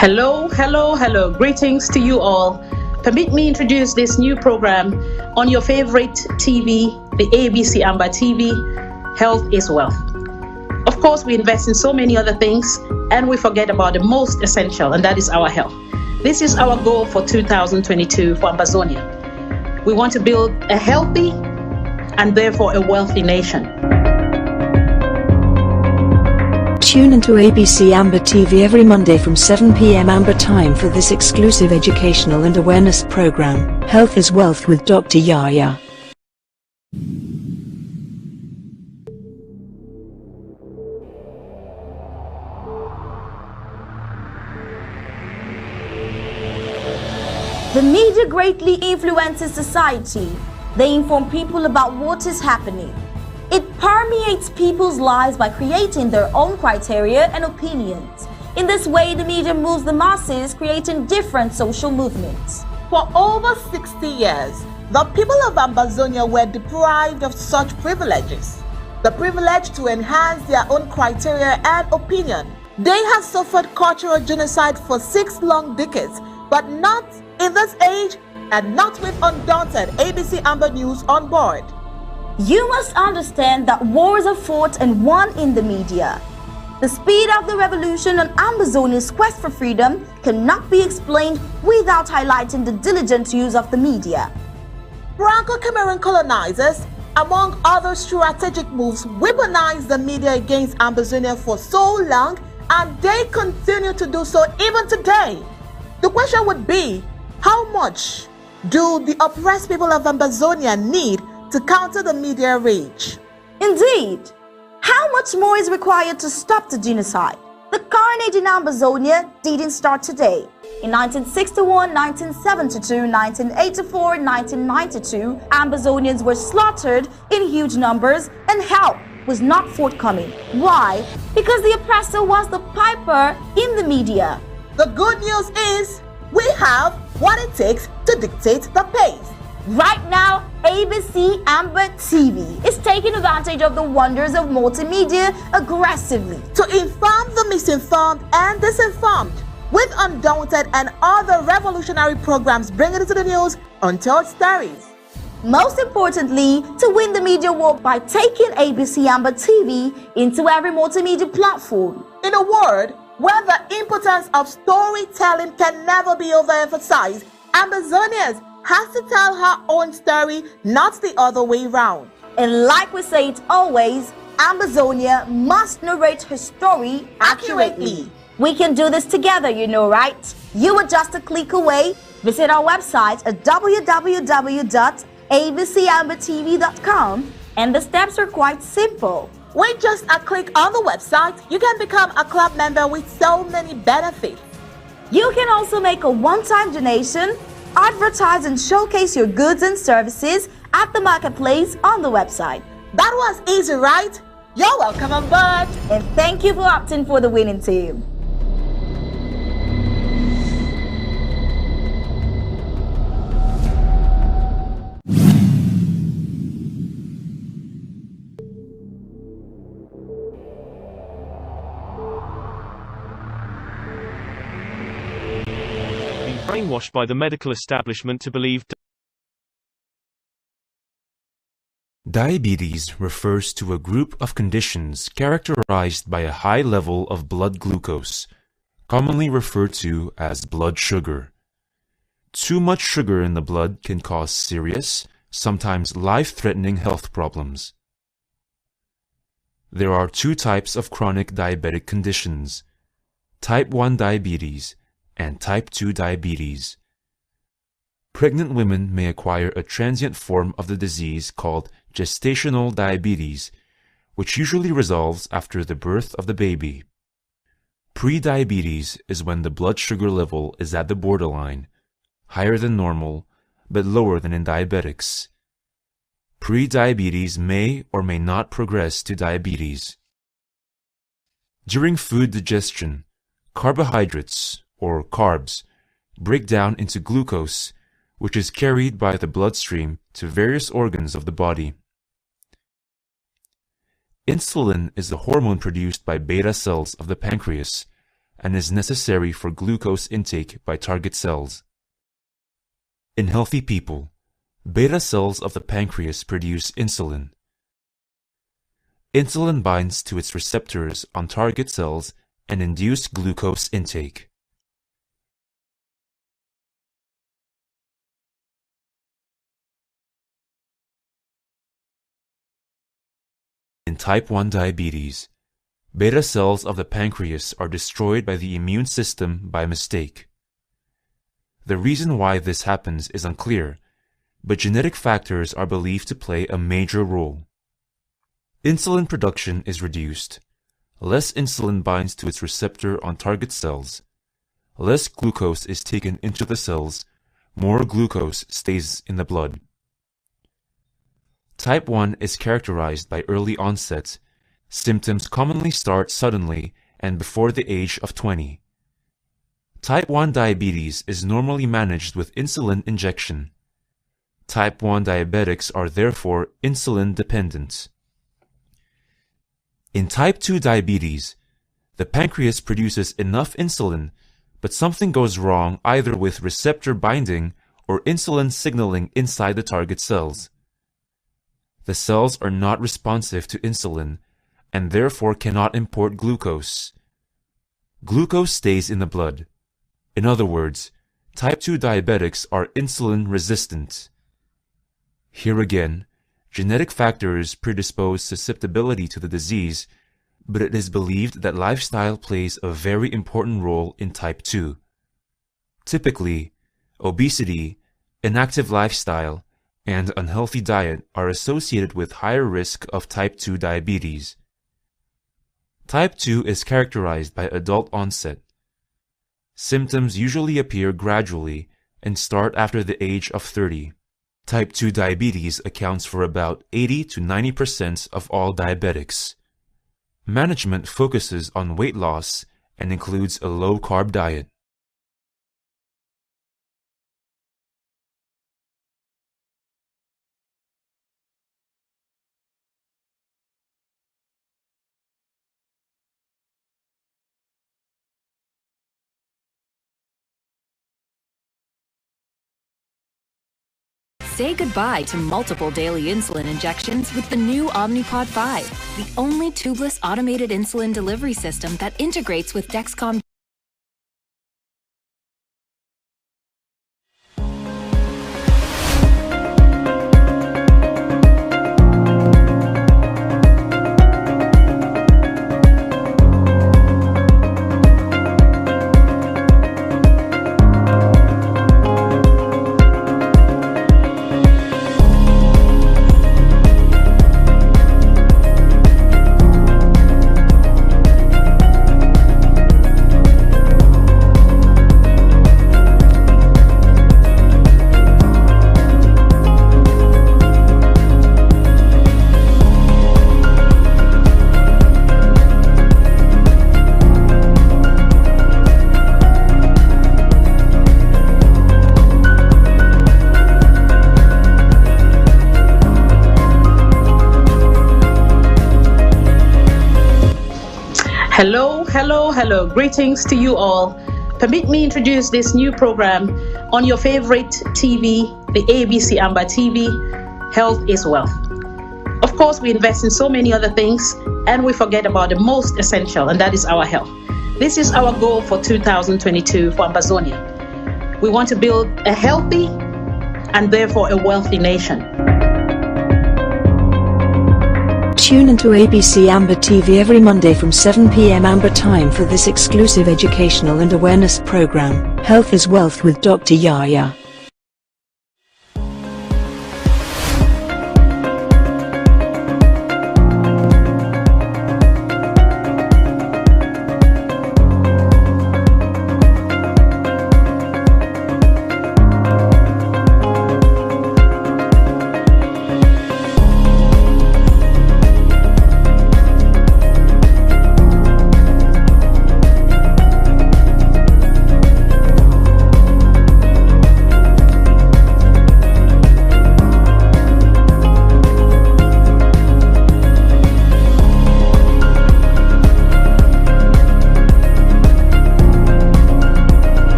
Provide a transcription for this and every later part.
Hello, hello, hello. Greetings to you all. Permit me introduce this new program on your favorite TV, the ABC Amber TV, Health is Wealth. Of course, we invest in so many other things and we forget about the most essential, and that is our health. This is our goal for 2022 for Ambazonia. We want to build a healthy and therefore a wealthy nation. Tune into ABC Amber TV every Monday from 7 p.m. Amber time for this exclusive educational and awareness program, Health is Wealth with Dr. Yaya. The media greatly influences society. They inform people about what is happening. It permeates people's lives by creating their own criteria and opinions. In this way, the media moves the masses, creating different social movements. For over 60 years, the people of Ambazonia were deprived of such privileges. The privilege to enhance their own criteria and opinion. They have suffered cultural genocide for 6 long decades, but not in this age and not with undaunted ABC Amber News on board. You must understand that wars are fought and won in the media. The speed of the revolution on Ambazonia's quest for freedom cannot be explained without highlighting the diligent use of the media. Franco-Cameroon colonizers, among other strategic moves, weaponized the media against Ambazonia for so long, and they continue to do so even today. The question would be, how much do the oppressed people of Ambazonia need to counter the media rage? Indeed, how much more is required to stop the genocide? The carnage in Ambazonia didn't start today. In 1961, 1972, 1984, and 1992, Ambazonians were slaughtered in huge numbers and help was not forthcoming. Why? Because the oppressor was the piper in the media. The good news is we have what it takes to dictate the pace. Right now, ABC Amber TV is taking advantage of the wonders of multimedia aggressively to inform the misinformed and disinformed with undaunted and other revolutionary programs bringing into the news untold stories. Most importantly, to win the media war by taking ABC Amber TV into every multimedia platform. In a word, where the importance of storytelling can never be overemphasized, Ambazonians has to tell her own story, not the other way round. And like we say it always, Ambazonia must narrate her story accurately. We can do this together, you know, right? You are just a click away. Visit our website at www.abcambertv.com, and the steps are quite simple. With just a click on the website, you can become a club member with so many benefits. You can also make a one-time donation, advertise and showcase your goods and services at the marketplace on the website. That was easy, right? You're welcome on board. And thank you for opting for the winning team. Brainwashed by the medical establishment to believe Diabetes refers to a group of conditions characterized by a high level of blood glucose, commonly referred to as blood sugar. Too much sugar in the blood can cause serious, sometimes life-threatening health problems. There are 2 types of chronic diabetic conditions: type 1 diabetes and type 2 diabetes. Pregnant women may acquire a transient form of the disease called gestational diabetes, which usually resolves after the birth of the baby. Prediabetes is when the blood sugar level is at the borderline, higher than normal, but lower than in diabetics. Prediabetes may or may not progress to diabetes. During food digestion, carbohydrates, or carbs, break down into glucose, which is carried by the bloodstream to various organs of the body. Insulin is the hormone produced by beta cells of the pancreas, and is necessary for glucose intake by target cells. In healthy people, beta cells of the pancreas produce insulin. Insulin binds to its receptors on target cells and induce glucose intake. In type 1 diabetes, beta cells of the pancreas are destroyed by the immune system by mistake. The reason why this happens is unclear, but genetic factors are believed to play a major role. Insulin production is reduced. Less insulin binds to its receptor on target cells. Less glucose is taken into the cells. More glucose stays in the blood. Type 1 is characterized by early onset. Symptoms commonly start suddenly and before the age of 20. Type 1 diabetes is normally managed with insulin injection. Type 1 diabetics are therefore insulin dependent. In type 2 diabetes, the pancreas produces enough insulin, but something goes wrong either with receptor binding or insulin signaling inside the target cells. The cells are not responsive to insulin and therefore cannot import glucose. Glucose stays in the blood. In other words, type 2 diabetics are insulin resistant. Here again, genetic factors predispose susceptibility to the disease, but it is believed that lifestyle plays a very important role in type 2. Typically, obesity, inactive lifestyle, and unhealthy diet are associated with higher risk of type 2 diabetes. Type 2 is characterized by adult onset. Symptoms usually appear gradually and start after the age of 30. Type 2 diabetes accounts for about 80 to 90% of all diabetics. Management focuses on weight loss and includes a low-carb diet. Say goodbye to multiple daily insulin injections with the new Omnipod 5, the only tubeless automated insulin delivery system that integrates with Dexcom. Hello. Greetings to you all. Permit me introduce this new program on your favorite TV, the ABC Amber TV, Health is Wealth. Of course, we invest in so many other things and we forget about the most essential, and that is our health. This is our goal for 2022 for Ambazonia. We want to build a healthy and therefore a wealthy nation. Tune into ABC Amber TV every Monday from 7 p.m. Amber time for this exclusive educational and awareness program, Health is Wealth with Dr. Yaya.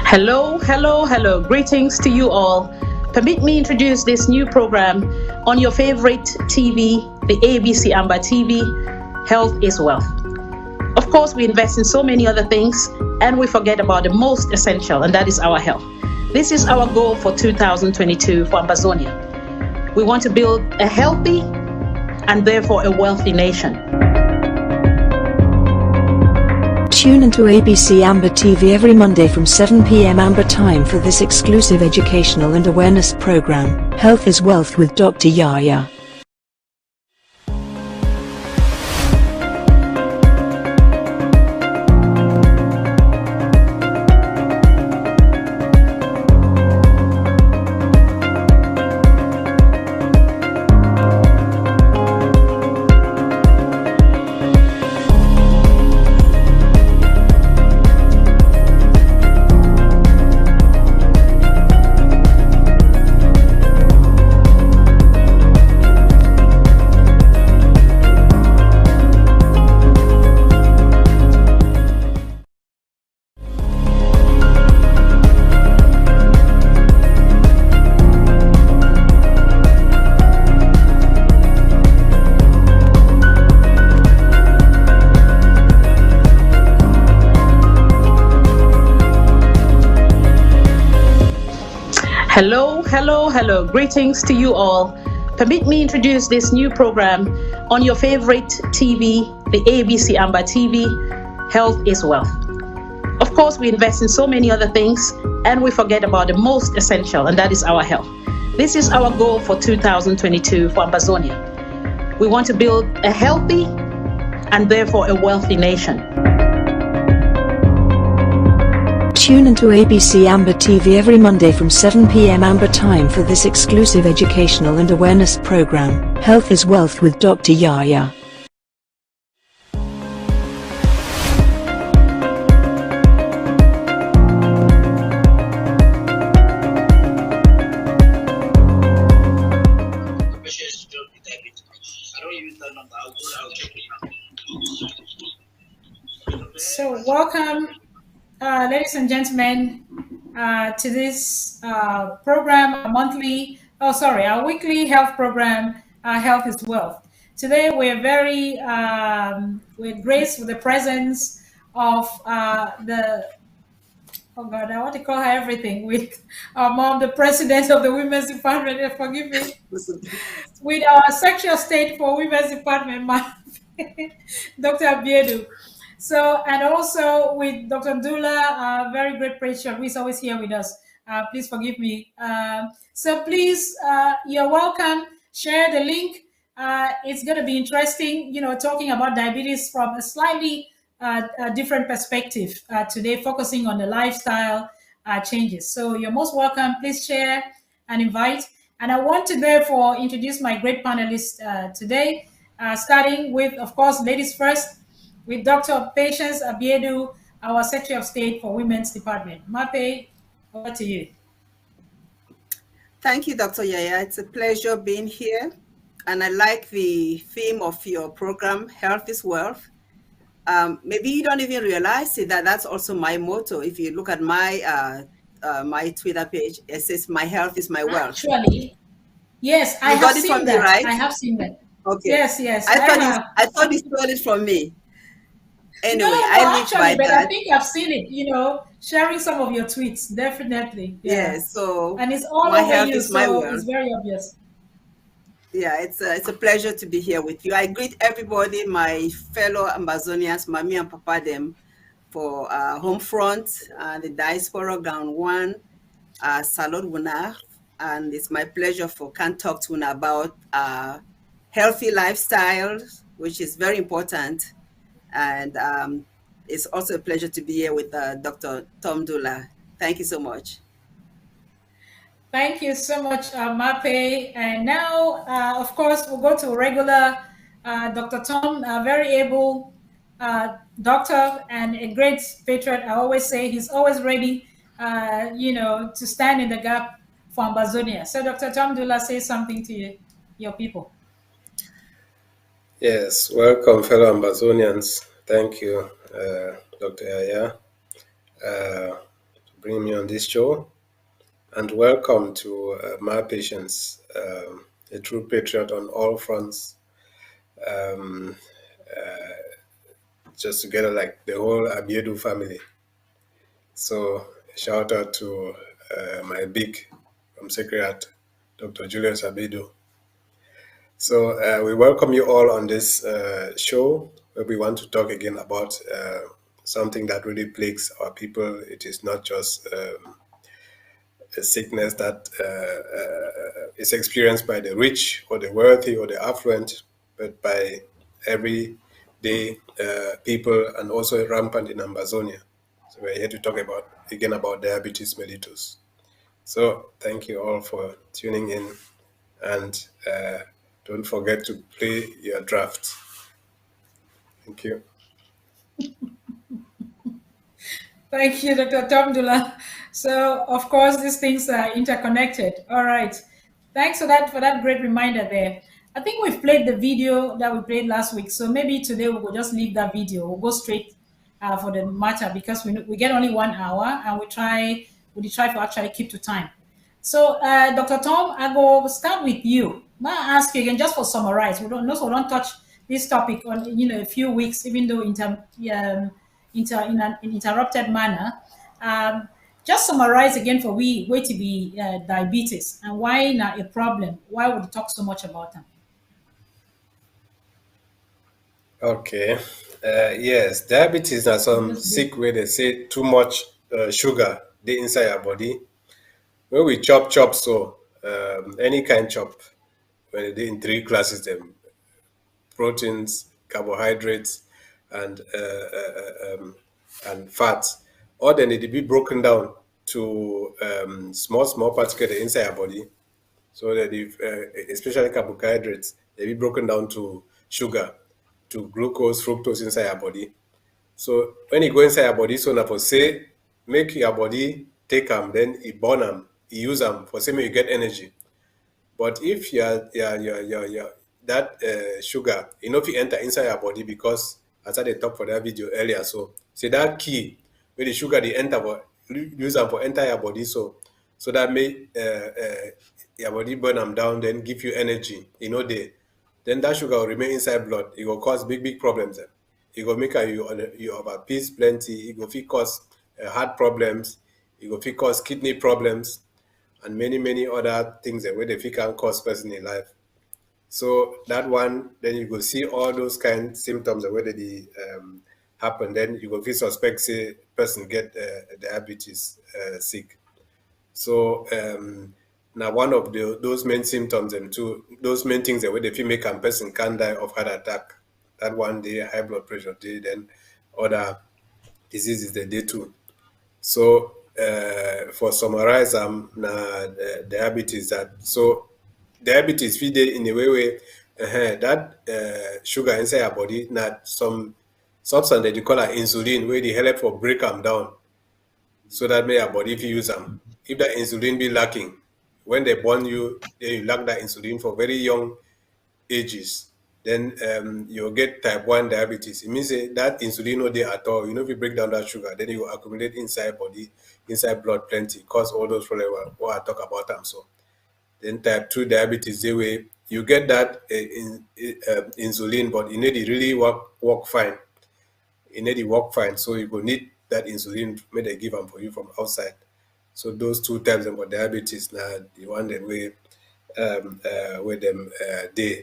Hello, hello, hello. Greetings to you all. Permit me introduce this new program on your favorite TV, the ABC Amber TV, Health is Wealth. Of course, we invest in so many other things and we forget about the most essential, and that is our health. This is our goal for 2022 for Ambazonia. We want to build a healthy and therefore a wealthy nation. Tune into ABC Amber TV every Monday from 7 p.m. Amber time for this exclusive educational and awareness program, Health is Wealth with Dr. Yaya. Hello, hello, hello. Greetings to you all. Permit me introduce this new program on your favorite TV, the ABC Amber TV, Health is Wealth. Of course, we invest in so many other things and we forget about the most essential, and that is our health. This is our goal for 2022 for Ambazonia. We want to build a healthy and therefore a wealthy nation. Tune into ABC Amber TV every Monday from 7 p.m. Amber time for this exclusive educational and awareness program, Health is Wealth with Dr. Yaya. So welcome, ladies and gentlemen, to this program, our weekly health program, Health is Wealth. Today we're we're graced with the presence of oh God, I want to call her everything, with our mom, the president of the Women's Department, forgive me, with our Secretary of State for Women's Department, Dr. Abiedu. So, and also with Dr. Ndula, very great patron, who is always here with us. Please forgive me. So please, you're welcome. Share the link. It's going to be interesting, talking about diabetes from a slightly different perspective today, focusing on the lifestyle changes. So you're most welcome. Please share and invite. And I want to therefore introduce my great panelists today, starting with, of course, ladies first, with Dr. Patience Abiedu, our Secretary of State for Women's Department. Mape, over to you. Thank you, Dr. Yaya. It's a pleasure being here. And I like the theme of your program, Health is Wealth. Maybe you don't even realize it, that's also my motto. If you look at my my Twitter page, it says, "My health is my wealth." Actually, yes, I have seen that. Right? I have seen that. Okay. Yes, yes. I thought you stole it from me. Anyway, no, I live actually, by but that. I think I've seen it, sharing some of your tweets, definitely. Yeah. Yes, so and it's all my over health you, is my so wealth. It's very obvious. Yeah, it's a pleasure to be here with you. I greet everybody, my fellow Ambazonians, Mami and Papa them, for home front, the diaspora ground one, Salud Wuna, and it's my pleasure for can talk to you about healthy lifestyles, which is very important, and it's also a pleasure to be here with Dr. Tom Dula. Thank you so much. Thank you so much, Mape. And now, of course, we'll go to regular Dr. Tom, a very able doctor and a great patriot. I always say he's always ready, to stand in the gap for Ambazonia. So, Dr. Tom Dula, say something to your people. Yes, welcome, fellow Ambazonians. Thank you, Dr. Yaya, to bringing me on this show. And welcome to my patients, a true patriot on all fronts, um, just together like the whole Abiedu family. So, a shout out to my big from Secretariat, Dr. Julius Abidu. So, we welcome you all on this show where we want to talk again about something that really plagues our people. It is not just a sickness that is experienced by the rich or the wealthy or the affluent, but by everyday people, and also rampant in Amazonia. So we're here to talk about diabetes mellitus. So thank you all for tuning in, and don't forget to play your draft. Thank you. Thank you, Dr. Tomdula. So, of course, these things are interconnected. All right. Thanks for that great reminder there. I think we've played the video that we played last week. So maybe today we'll just leave that video. We'll go straight for the matter, because we get only 1 hour, and we try to actually keep to time. So, Dr. Tom, I will start with you. May I ask you again, just for summarize? We don't touch this topic on a few weeks, even though in an interrupted manner. Just summarize again for we way to be diabetes, and why not a problem? Why would you talk so much about them? Okay. Yes, diabetes are some sick way they say too much sugar they inside your body. When we chop, so any kind chop, when they in three classes, them proteins, carbohydrates, and fats, all they need to be broken down to small particles inside your body. So that if, especially carbohydrates, they be broken down to sugar, to glucose, fructose inside your body. So when you go inside your body, so now for say, make your body take them, then you burn them, you use them for say you get energy. But if that sugar, if you enter inside your body, because as I talked for that video earlier, so say that key where the sugar they enter for use them for enter your body, so that may your body burn them down, then give you energy. Then that sugar will remain inside blood. It will cause big problems. It will make you overpeace plenty. It will cause heart problems. It will cause kidney problems, and many other things that where they can cause person in life. So that one, then you go see all those kind of symptoms that whether they happen. Then you go feel suspect say person get diabetes sick. So now one of those main symptoms and those main things that where they feel make a person can die of heart attack. That one day high blood pressure day, then other diseases the day too. So for summarize, diabetes diabetes feed in a way where that sugar inside your body, not some substance that you call insulin, where they help for break them down, so that may your body if you use them. If that insulin be lacking, when they born you, they lack that insulin for very young ages, then you'll get type 1 diabetes. It means that insulin no there at all. If you break down that sugar, then you accumulate inside body, inside blood plenty, cause all those problems what I talk about them. So then type 2 diabetes, the way you get that insulin, but it need to really work fine. It need to work fine. So you will need that insulin may they give them for you from outside. So those two types of diabetes now the one that way with them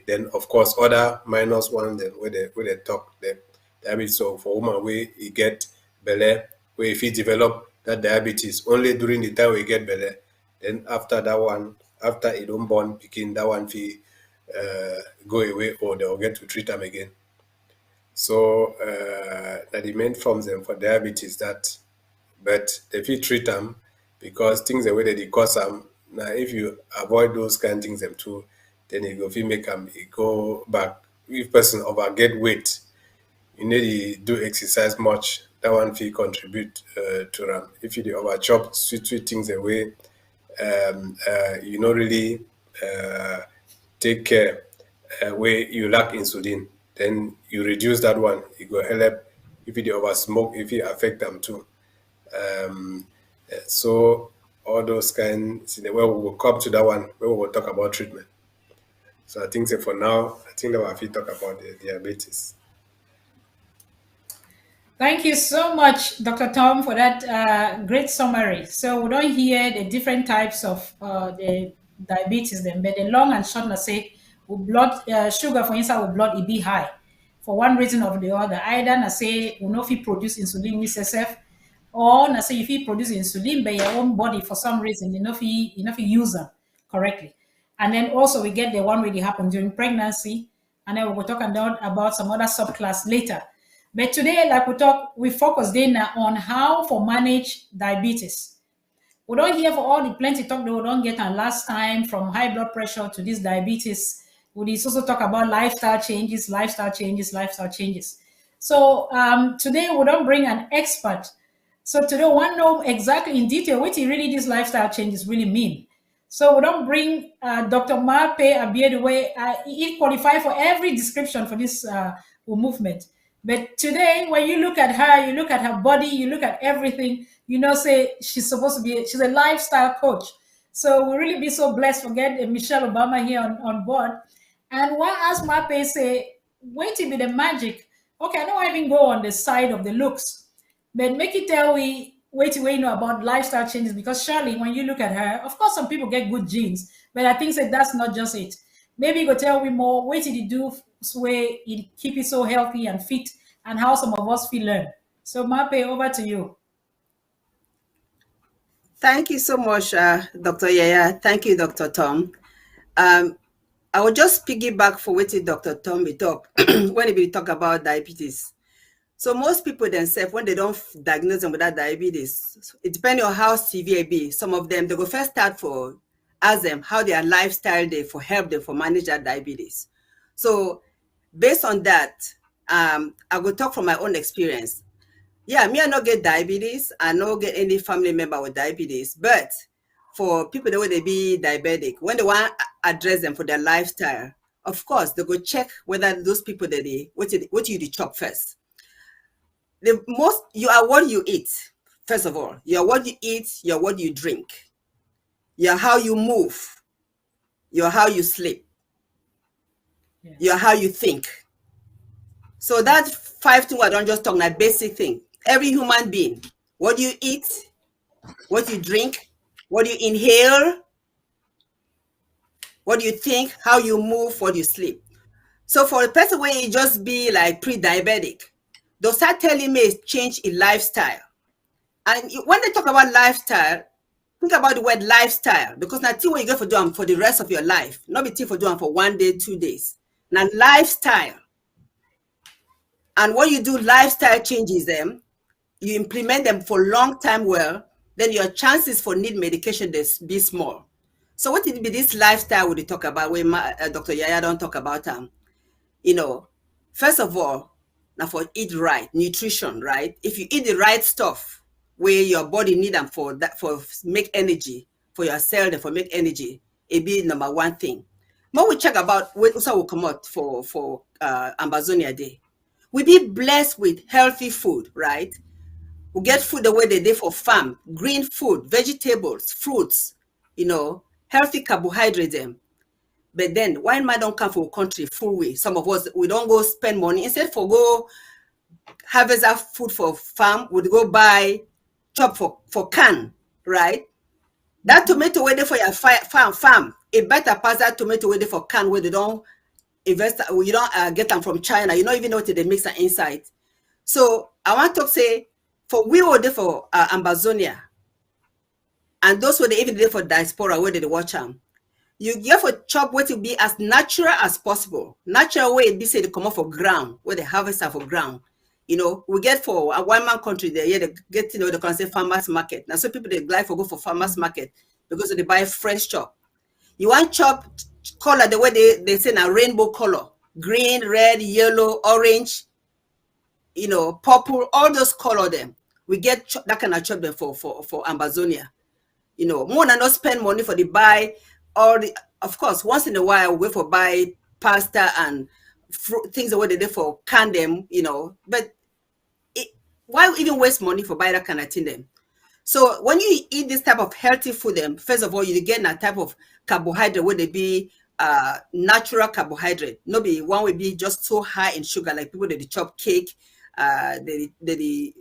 then of course other minus one then where they talk the diabetes. So for woman where you get belly, where if you develop that diabetes only during the time we get belly, then after that one, after it don't born picking, that one fee go away, or they'll get to treat them again. So that the main forms them for diabetes that, but if you treat them, because things the way that they cause them. Now, if you avoid those kind of things them too, then you go if you make them go back. If person over get weight, you need to do exercise much. That one fee contribute to them. If you do over chop sweet things away, you not really take care where you lack insulin, then you reduce that one. It will help. If you do over smoke, if you affect them too. So all those kinds, well, we will come to that one where we will talk about treatment. So I think say for now, I think that we'll have to talk about the diabetes. Thank you so much, Dr. Tom, for that great summary. So we don't hear the different types of the diabetes, then, but the long and short, na say, blood sugar for instance, with blood it be high for one reason or the other. Either na say we know if you produce insulin with yourself, or na say if you produce insulin by your own body for some reason, you know if you use them correctly. And then also we get the one really happen during pregnancy, and then we'll talk about some other subclass later. But today, like we focus then on how to manage diabetes. We don't hear for all the plenty talk that we don't get on last time, from high blood pressure to this diabetes. We also talk about lifestyle changes, lifestyle changes, lifestyle changes. So today we don't bring an expert. So today we want to know exactly in detail what really these lifestyle changes really mean. So we don't bring Dr. Marpe Abia the way he qualify for every description for this movement. But today, when you look at her, you look at her body, you look at everything, say she's supposed to be, she's a lifestyle coach. So we really be so blessed for getting Michelle Obama here on board. And one asked Marpe, say, wait to be the magic. Okay, I don't even go on the side of the looks, but make it tell we wait to know about lifestyle changes, because surely when you look at her, of course, some people get good genes, but I think that that's not just it. Maybe you go tell me more, what did you do way it keep it so healthy and fit, and how some of us feel learn. So Mape, over to you. Thank you so much, Dr. Yaya. Thank you, Dr. Tom. I will just piggyback for what Dr. Tom will talk when he talk about diabetes. So most people themselves, when they don't diagnose them with that diabetes, it depends on how severe it be. Some of them, they go first start for, ask them how their lifestyle they for help them for manage that diabetes. So based on that, I will talk from my own experience. Yeah, me, I not get diabetes. I not get any family member with diabetes. But for people that they be diabetic, when they want to address them for their lifestyle, of course, they go check whether those people that what you chop first. The most, you are what you eat. First of all, you are what you eat, you're what you drink, you're how you move, you're how you sleep, you're how you think. So that 5 things I don't just talk like basic thing. Every human being, what you eat, what you drink, what you inhale, what you think, how you move, what you sleep. So for a person where you just be like pre-diabetic, they'll start telling me change in lifestyle. And when they talk about lifestyle, think about the word lifestyle, because now what you go for doing for the rest of your life, not be for doing for 1 day, 2 days. Now lifestyle. And when you do lifestyle changes them, you implement them for long time well, then your chances for need medication they be small. So what it be this lifestyle we talk about where Dr. Yaya don't talk about first of all, now for eat right, nutrition, right? If you eat the right stuff where your body need them for that, for make energy, for your cell and for make energy, it be number one thing. More we check about what also will come out for Ambazonia Day. We be blessed with healthy food, right? We get food the way they did for farm, green food, vegetables, fruits, healthy carbohydrates them. But then why man don't come for a country full way? Some of us, we don't go spend money. Instead for go harvest that food for farm, we'd go buy chop for can, right? That tomato waiting for your farm, it better pass that tomato waiting for can where they don't invest, you don't get them from China. You don't even know what they mix inside. So I want to say, for we were there for Ambazonia, and those were even there for diaspora where they watch them. You get for chop what to be as natural as possible. Natural way it be say they come off for ground, where they harvest are for ground. We get for a one-man country there, yeah, they get they can say farmers market. Now so people they like for go for farmers market because they buy fresh chop. You want chop color the way they say now rainbow color, green, red, yellow, orange, purple, all those color them. We get that kind of chop them for Ambazonia. More than not spend money for the buy, or of course, once in a while, we for buy pasta and things the way they do for can them, but why even waste money for buy that kind of thing them? So when you eat this type of healthy food, first of all, you get a type of carbohydrate where they be natural carbohydrate. No be one will be just so high in sugar, like people that they chop cake, they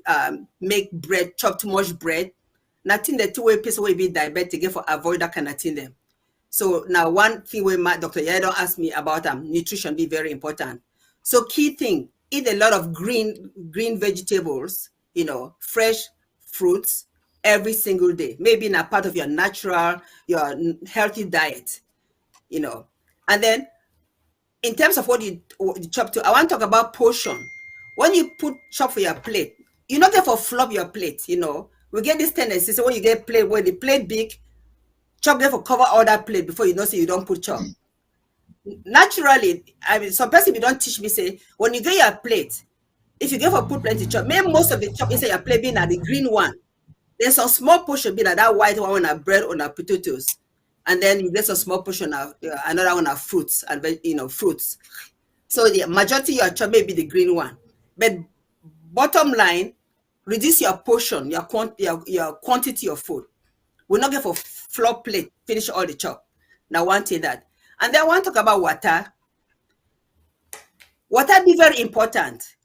make bread, chop too much bread. Nothing that two way person will be diabetic for avoid that kind of thing them. So now one thing where my Dr. Yaya don't ask me about nutrition be very important. So key thing, eat a lot of green vegetables, fresh fruits every single day. Maybe in a part of your natural, your healthy diet, And then in terms of what you chop to, I want to talk about portion. When you put chop for your plate, you're not there for flop your plate, We get this tendency, so when you get plate, when the plate big, chop there for cover all that plate before you know, say you don't put chop. Naturally, I mean, some person, you don't teach me, say, when you get your plate, if you get for put plenty chop, maybe most of the chop inside your plate being at the green one. There's some small portion be like that white one on a bread on a potatoes. And then you get some small portion of another one of fruits and fruits. So the majority of your chop may be the green one. But bottom line, reduce your portion, your quantity of food. We're not going for flop plate, finish all the chop. Now one thing that. And then I want to talk about water. Water be very important,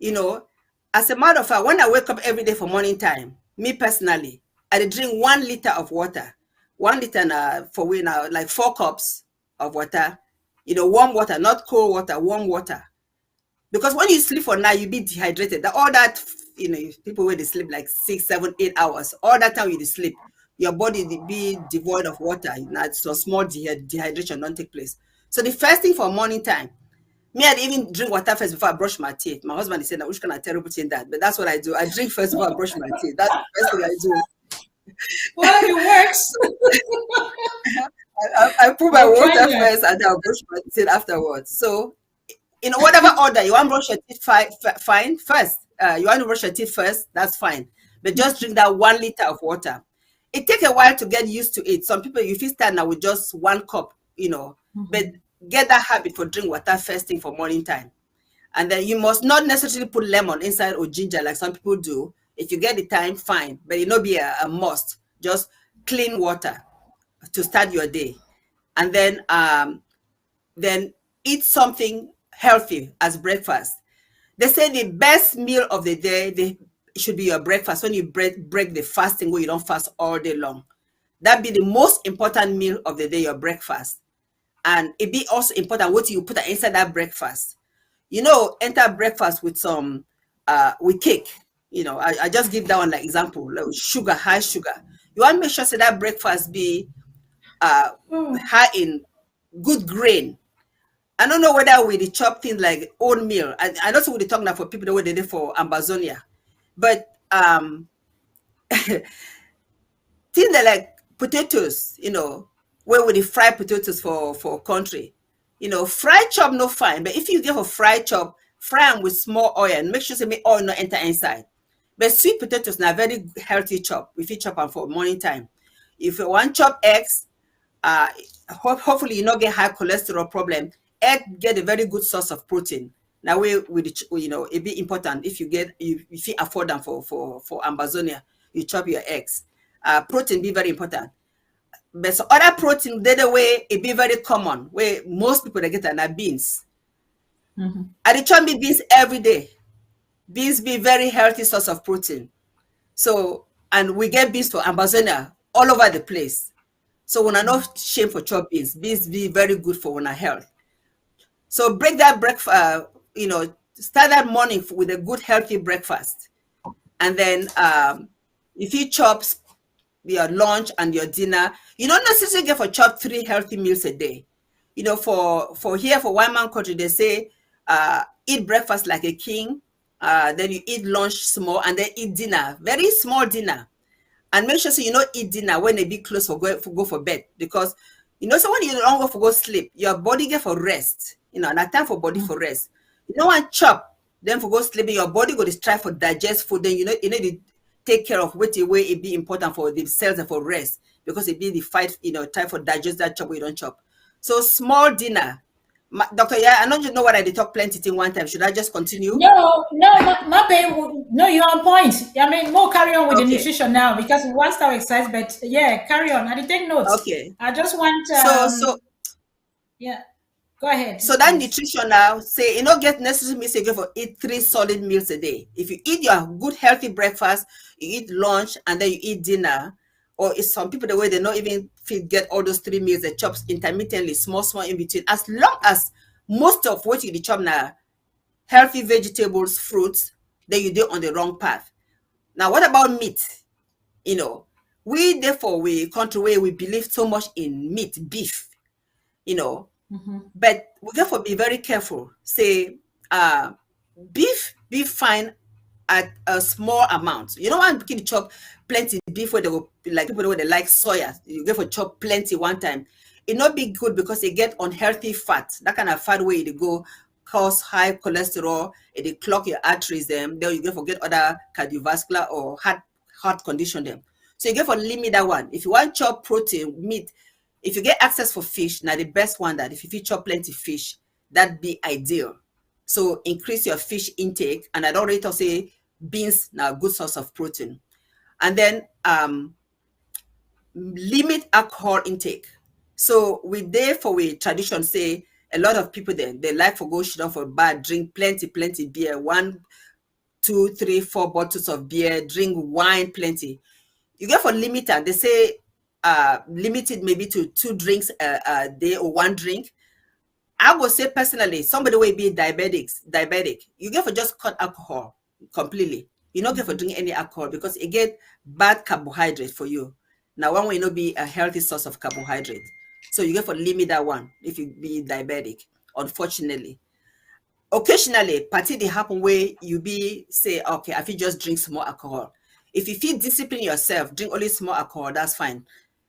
As a matter of fact, when I wake up every day for morning time, me personally, I drink 1 liter of water. 1 liter for we now, like 4 cups of water. Warm water, not cold water, warm water. Because when you sleep for night, you be dehydrated. All that, people where they sleep like 6, 7, 8 hours, all that time you sleep, your body be devoid of water. So small dehydration don't take place. So the first thing for morning time, me, I even drink water first before I brush my teeth. My husband is saying, which kind of terrible thing that? But that's what I do. I drink first before I brush my teeth. That's the first thing I do. Well, it works. I put my water first and then I'll brush my teeth afterwards. So, in whatever order, you want to brush your teeth fine first. You want to brush your teeth first, that's fine. But just drink that 1 liter of water. It takes a while to get used to it. Some people, if you start now with just 1 cup, but get that habit for drink water first thing for morning time. And then you must not necessarily put lemon inside or ginger like some people do. If you get the time, fine, but it not be a must. Just clean water to start your day. And then eat something healthy as breakfast. They say the best meal of the day should be your breakfast, when you break the fasting where you don't fast all day long. That be the most important meal of the day, your breakfast. And it be also important what you put inside that breakfast. Enter breakfast with some with cake. I just give that one like example, like sugar, high sugar. You want to make sure that breakfast be high in good grain. I don't know whether we the chop things like oatmeal. I know we talk now for people that were there for Ambazonia, but things like potatoes, where we the fry potatoes for country, fried chop no fine. But if you get a fried chop, fry them with small oil and make sure the oil not enter inside. But sweet potatoes now very healthy chop. If you chop them for morning time, if you want chop eggs, hopefully you not get high cholesterol problem. Egg get a very good source of protein. Now it be important if you afford them for Ambazonia, you chop your eggs. Protein be very important. But so other protein, the way it be very common, where most people they get are beans. I chop me beans every day. Beans be very healthy source of protein. So, and we get beans for Ambazonia all over the place. So when I not shame for chop beans be very good for our health. So break that breakfast, start that morning with a good healthy breakfast. And then if you chop your lunch and your dinner, you don't necessarily get for chop 3 healthy meals a day. For here, for one man country, they say eat breakfast like a king, then you eat lunch small, and then eat dinner, very small dinner. And make sure so you don't eat dinner when they be close for go for bed, because so when you don't go for go sleep, your body get for rest. And that time for body for rest. You don't want chop, then for go sleep, your body go to try for digest food. Then you need to take care of what way it be important for the cells and for rest, because it be the fight, time for digest that chop we don't chop. So small dinner, Dr. Yeah, I know you know what I did talk plenty thing one time. Should I just continue? No, no, you're on point. I mean, more carry on with the nutrition now because we want to exercise, but yeah, carry on. I did take notes. Okay. I just want, yeah, go ahead. So that please. nutrition now, say, get necessary means you go for eat 3 solid meals a day. If you eat your good healthy breakfast, you eat lunch, and then you eat dinner, or it's some people the way they not even get all those 3 meals, they chop intermittently, small in between. As long as most of what you chop now, healthy vegetables, fruits, then you do on the wrong path. Now, what about meat? We therefore we country where we believe so much in meat, beef, but we therefore be very careful. Say, beef fine at a small amount. You don't want to chop plenty beef where they go, like people where they like soya. You therefore chop plenty one time. It not be good because they get unhealthy fat. That kind of fat way they go cause high cholesterol. It clog your arteries. Then you therefore get other cardiovascular or heart condition them. So you therefore limit that one. If you want chop protein, meat, if you get access for fish, now the best one that if you chop plenty fish, that'd be ideal. So increase your fish intake, and I don't rate to say beans now good source of protein. And then limit alcohol intake. So we tradition say a lot of people then they like for go shit off for bar, drink plenty beer, 1, 2, 3, 4 bottles of beer, drink wine plenty. You get for limiter, they say limited maybe to 2 drinks a day or 1 drink. I would say personally, somebody will be diabetic. You get for just cut alcohol completely. You not get for drink any alcohol because it get bad carbohydrate for you. Now one will not be a healthy source of carbohydrate. So you get for limit that one if you be diabetic, unfortunately. Occasionally, party they happen where you be say, okay, I feel just drink small alcohol. If you feel discipline yourself, drink only small alcohol, that's fine.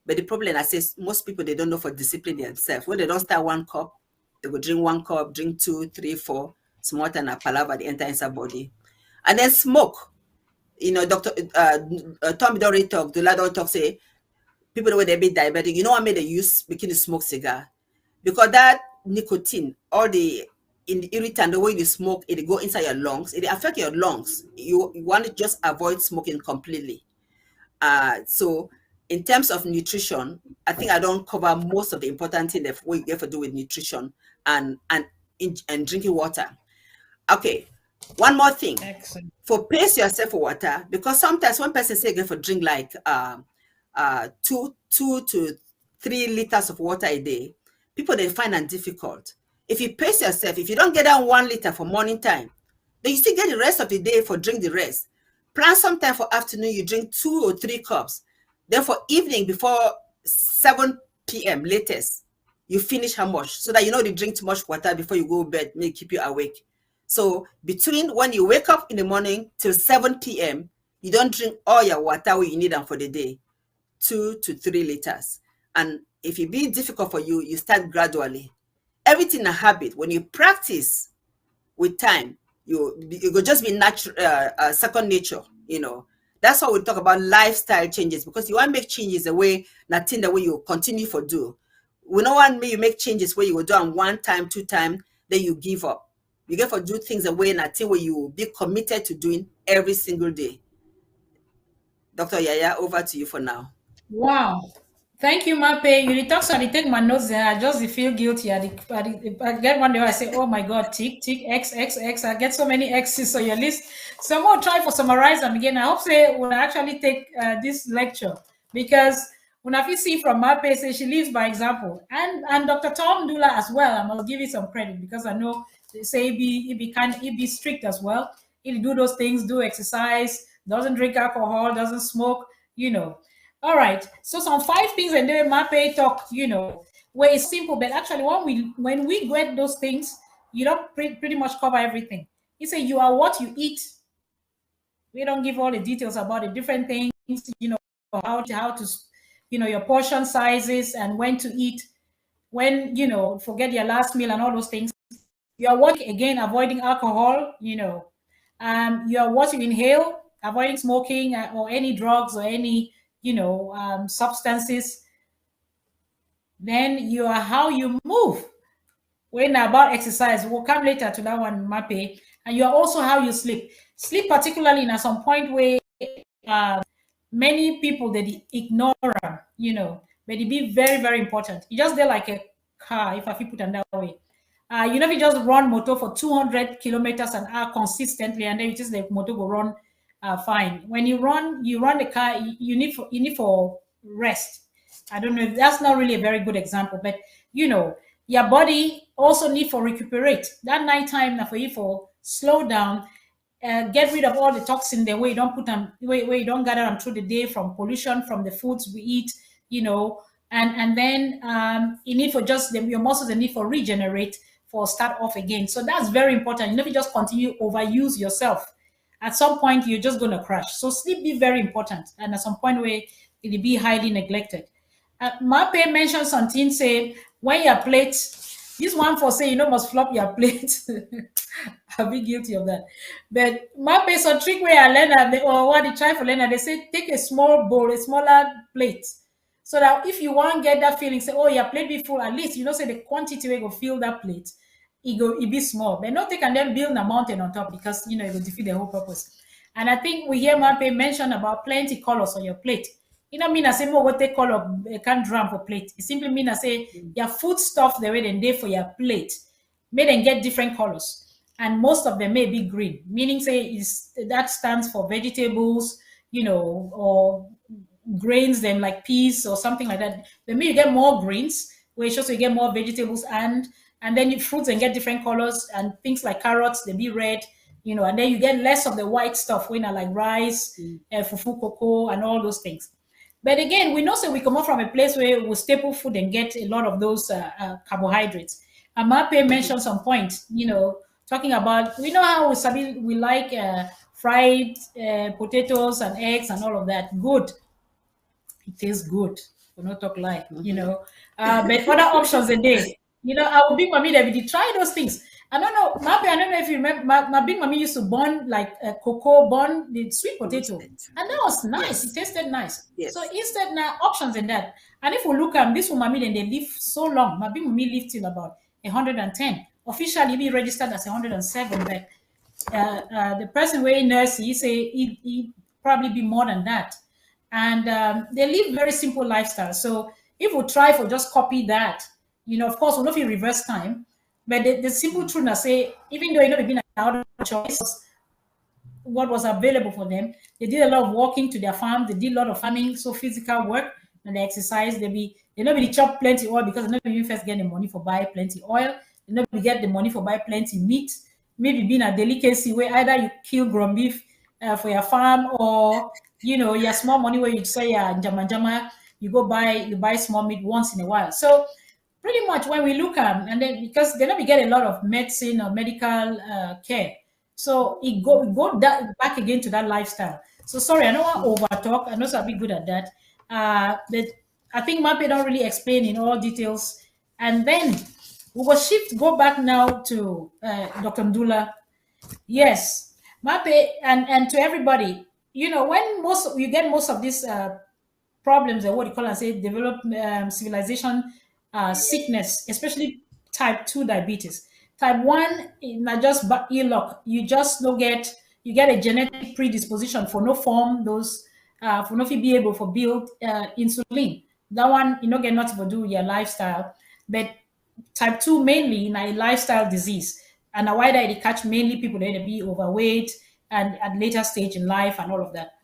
But the problem I say most people they don't know for discipline themselves. When they don't start 1 cup, they go drink 1 cup, drink 2, 3, 4, small and a palava the enter inside body. And then smoke. Dr. Tommy don't really talk, Dula don't talk, say people when they be diabetic, you know what made they use making the smoke cigar? Because that nicotine, all the irritant, the way you smoke, it go inside your lungs, it affect your lungs. You want to just avoid smoking completely. So in terms of nutrition, I think I don't cover most of the important thing that we have to do with nutrition and drinking water. Okay, one more thing. Excellent. For pace yourself for water, because sometimes one person say go for drink like 2 to 3 liters of water a day, people they find it difficult. If you pace yourself, if you don't get down 1 liter for morning time, then you still get the rest of the day for drink the rest. Plan sometime for afternoon, you drink 2 or 3 cups. Then for evening before 7 p.m. latest, you finish how much so that you know you drink too much water before you go to bed, may keep you awake. So between when you wake up in the morning till 7 p.m., you don't drink all your water you need them for the day, 2 to 3 liters. And if it be difficult for you, you start gradually. Everything a habit. When you practice with time, it will just be natural, second nature. That's why we talk about lifestyle changes, because you want to make changes the way nothing the way you continue for do. We don't want you make changes where you will do them 1 time, 2 times, then you give up. You get for do things the way nothing where you will be committed to doing every single day. Dr. Yaya, over to you for now. Wow. Thank you, Mape. You talk so I take my notes there. I just feel guilty. I get one day I say, oh my God, tick, X, X, X. I get so many X's on your list. So I'm going to try for summarize them again. I hope say when I actually take this lecture, because when I see from Mape, say she lives by example. And Dr. Tom Dula as well. I must give you some credit because I know they say he be strict as well. He do those things, do exercise, doesn't drink alcohol, doesn't smoke, All right. So some 5 things and then Mape talk, where it's simple, but actually when we get those things, you don't pretty much cover everything. He say you are what you eat. We don't give all the details about the different things, how to your portion sizes and when to eat, when forget your last meal and all those things. You are what again avoiding alcohol, you are what you inhale, avoiding smoking or any drugs or any substances. Then you are how you move. When about exercise, we'll come later to that one, Mape. And you are also how you sleep. Sleep, particularly in at some point where many people they ignore them, but it be very, very important. You just there like a car, if I feel put it that way. If you just run motor for 200 kilometers an hour consistently, and then you just the motor go run fine. When you run the car, you need for rest. I don't know if that's not really a very good example, but your body also need for recuperate. That nighttime now for you for slow down, get rid of all the toxin there where you don't put them where you don't gather them through the day from pollution from the foods we eat, and then you need for just your muscles, the need for regenerate for start off again. So that's very important. If you just continue overuse yourself, at some point you're just going to crash. So sleep be very important, and at some point where it'll be highly neglected. Mape mentioned something, say when your plate, this one for say must flop your plate. I'll be guilty of that. But Mape some trick where I learn or what they try for learner, they say take a small bowl, a smaller plate. So that if you want get that feeling, say, oh, your plate be full, at least say the quantity will go fill that plate, it be small. But not take and then build a mountain on top because it will defeat the whole purpose. And I think we hear Mape mention about plenty colors on your plate. It don't mean I say more what they call a can drum for plate. It simply mean I say your food stuff the way they for your plate, may then get different colors. And most of them may be green, meaning say that stands for vegetables, or grains, then like peas or something like that. Then you get more greens, where it shows you get more vegetables, and then you fruits and get different colors, and things like carrots, they be red, and then you get less of the white stuff, when like rice, fufu, cocoa, and all those things. But again, we know so we come up from a place where we staple food and get a lot of those carbohydrates. Amape mentioned some point, talking about, we know how we like fried potatoes and eggs and all of that. Good. It tastes good. For not talk lie, but other options a day. Our big mommy that we did try those things. I don't know, Mappy, I don't know if you remember, my big mommy used to burn like a cocoa, burn the sweet potato. And that was nice. It tasted nice. Yes. So instead now options in that. And if we look at this one, mommy, then they live so long. My big mommy lived till about 110. Officially be registered as 107, but the person wearing nurse, he say he probably be more than that. And they live very simple lifestyle. So if we try for just copy that, of course, we'll not feel reverse time. But the simple truth I say, even though they've been out of choice, what was available for them, they did a lot of walking to their farm. They did a lot of farming, so physical work, and they exercise. They not really chop plenty oil because they not even first get the money for buy plenty oil. They not really get the money for buy plenty meat. Maybe being a delicacy where either you kill ground beef for your farm, or your small money where you say jama, you buy small meat once in a while. So pretty much when we look at, and then because they not get a lot of medicine or medical care, so it go back again to that lifestyle. So sorry, I don't want to over talk. I know so I'll be good at that. But I think Mape don't really explain in all details. And then we will go back now to Dr. Mdula. Yes, Mape, and to everybody, when you get most of these problems, or what you call and say develop civilization sickness, especially type 2 diabetes. Type 1 not just ill luck. You just don't get, you get a genetic predisposition for no form those for not be able to build insulin. That one you don't get nothing to do with your lifestyle. But type 2 mainly in a lifestyle disease, and why that it catch mainly people that be overweight and at later stage in life and all of that.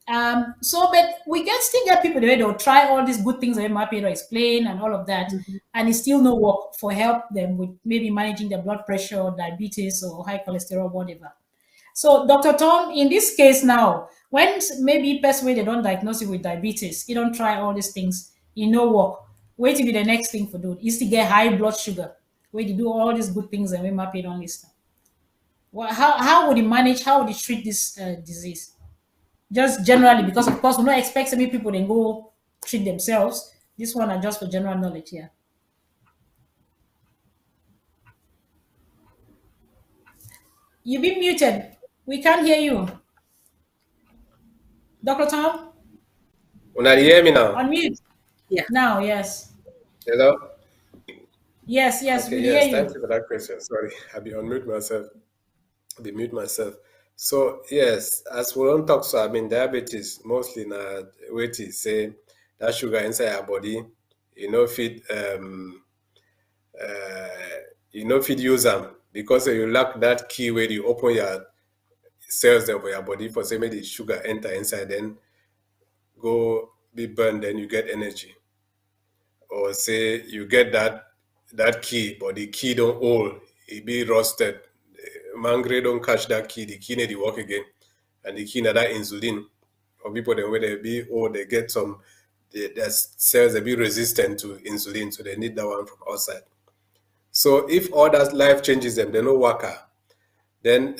But we can still get people there, they'll try all these good things that Mape explain and all of that, and it still no work for help them with maybe managing their blood pressure or diabetes or high cholesterol, whatever. So, Dr. Tom, in this case now, when maybe best way they don't diagnose you with diabetes, you don't try all these things, you know work. Wait to be the next thing for do is to get high blood sugar. Where you do all these good things and we Mape don't listen. Well, how would you manage? How would you treat this disease? Just generally, because of course we don't expect many people then go treat themselves. This one are just for general knowledge here. You've been muted. We can't hear you. Dr. Tom? Una hear me now? Unmute. Yeah. Now, yes. Hello? Yes, yes, Okay, we hear yes, you. thank you for that question. Sorry, I be unmute myself. Be mute myself. So yes, as we don't talk, so I mean diabetes mostly na weight is say that sugar inside our body, you know, feed you know feed use them because you lack that key where you open your cells there for your body for say maybe the sugar enter inside, then go be burned, then you get energy. Or say you get that key, but the key don't hold, it be rusted. Mangre don't catch that key, the key need to work again. And the key na that insulin. For people then where they be old, they get some their cells they be resistant to insulin, so they need that one from outside. So if all that life changes them, they no worker. Then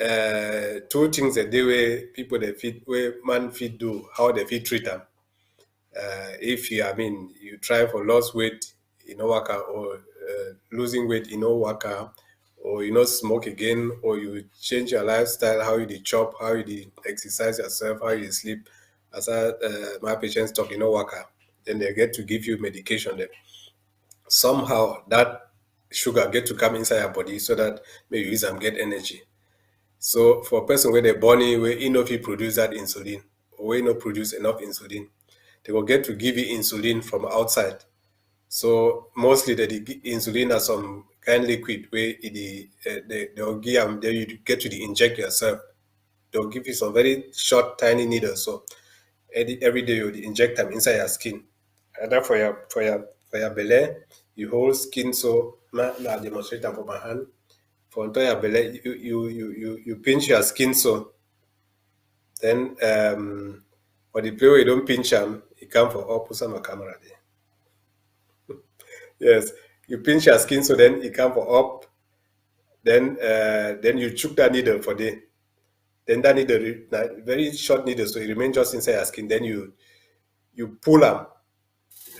two things a day where people they fit where man fit do, how they fit treat them. If you, I mean, you try for lost weight, you know, work out, or losing weight, you know, work out, or you know, smoke again, or you change your lifestyle, how you dey chop, how you dey exercise yourself, how you dey sleep. As my patients talk, you know, work out, then they get to give you medication. Then somehow that sugar get to come inside your body so that maybe you use and get energy. So for a person where they body where you know if you produce that insulin, or where you not produce enough insulin, they will get to give you insulin from outside. So mostly the insulin are some kind liquid where they'll give them, then you get to inject yourself. They'll give you some very short, tiny needles. So every day you inject them inside your skin. And then for your belly, you hold skin. So I demonstrate them for my hand. For entire belly, you pinch your skin so then for the play where you don't pinch them, it come for up, put some camera there. Yes, you pinch your skin so then it come for up. Then you chook that needle for day. Then that needle, very short needle, so it remains just inside your skin. Then you pull them.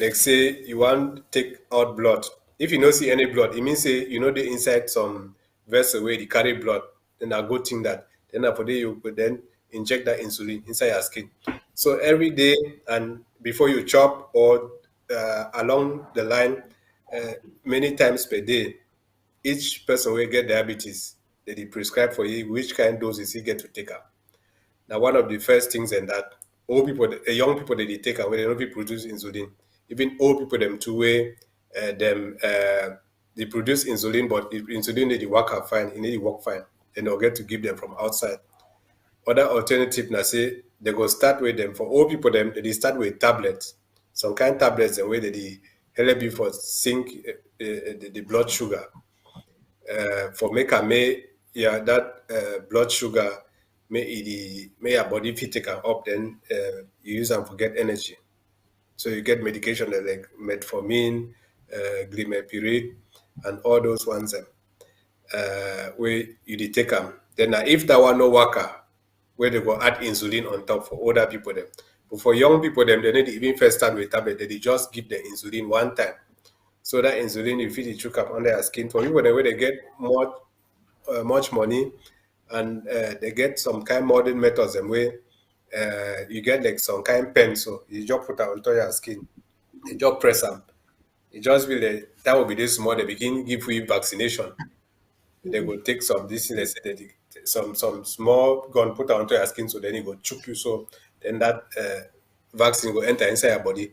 Like say you want take out blood. If you don't see any blood, it means say you know the inside some vessel where they carry blood. Then I go think that. Then after day you could then inject that insulin inside your skin. So every day and before you chop or along the line, uh, many times per day, each person will get diabetes. They prescribe for you which kind doses he get to take up. Now, one of the first things in that old people, young people, they take away, they don't be produce insulin. Even old people, them too, way they produce insulin, but if insulin they work out fine, it need to work fine. Then they'll get to give them from outside. Other alternative, now say they go start with them for old people. Them they start with tablets, some kind of tablets, the way they help you for sync the blood sugar for make am make that blood sugar may your body fit take am up, then you use am for get energy. So you get medication like metformin, glimepiride, and all those ones where you dey take am. Then if that one no worker, where they go add insulin on top for older people them. But for young people them, they need to even first start with tablet. They just give the insulin one time. So that insulin you fit dey chook am under your skin. For people where they get much money and they get some kind modern methods and way you get like some kind pen, so you just put it onto your skin, you just press them, it just be like that will be this small, they begin give you vaccination. They go take some this thing, let's say some small gun put it onto your skin, so then it go choke you, so then that vaccine will enter inside your body.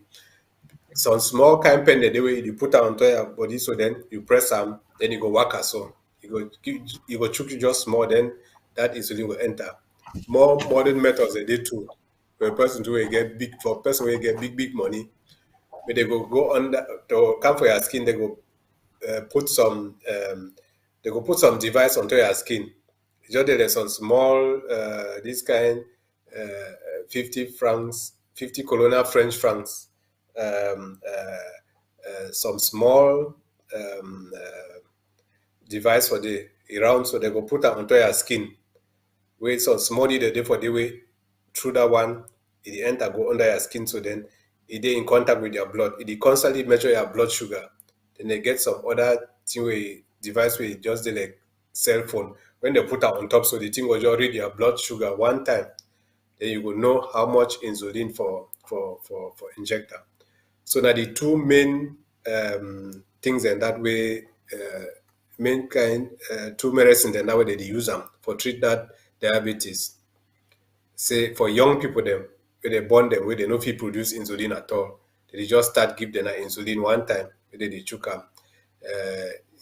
Some small kind pen the way you put it onto your body, so then you press them, then you go waka, so you go choke you just small, then that insulin will enter. More modern methods they do too. For a person to get big, for a person who get big money, but they go under to come for your skin, they go put some they go put some device onto your skin. Just there's some small this kind 50 francs, 50 colonial French francs, some small device for the around, so they go put them onto your skin. Where some small needle dey for the way through that one, it enter go under your skin, so then it dey in contact with your blood. It dey constantly measure your blood sugar. Then they get some other thing where device where just dey like cell phone. When they put am on top, so the thing will just read your blood sugar one time. Then you will know how much insulin for injector. So now the two main things in that way main kind two medicine then now they use them for treat that diabetes. Say for young people them when they born them where they no fit produce insulin at all, they just start give them insulin one time, where they chook them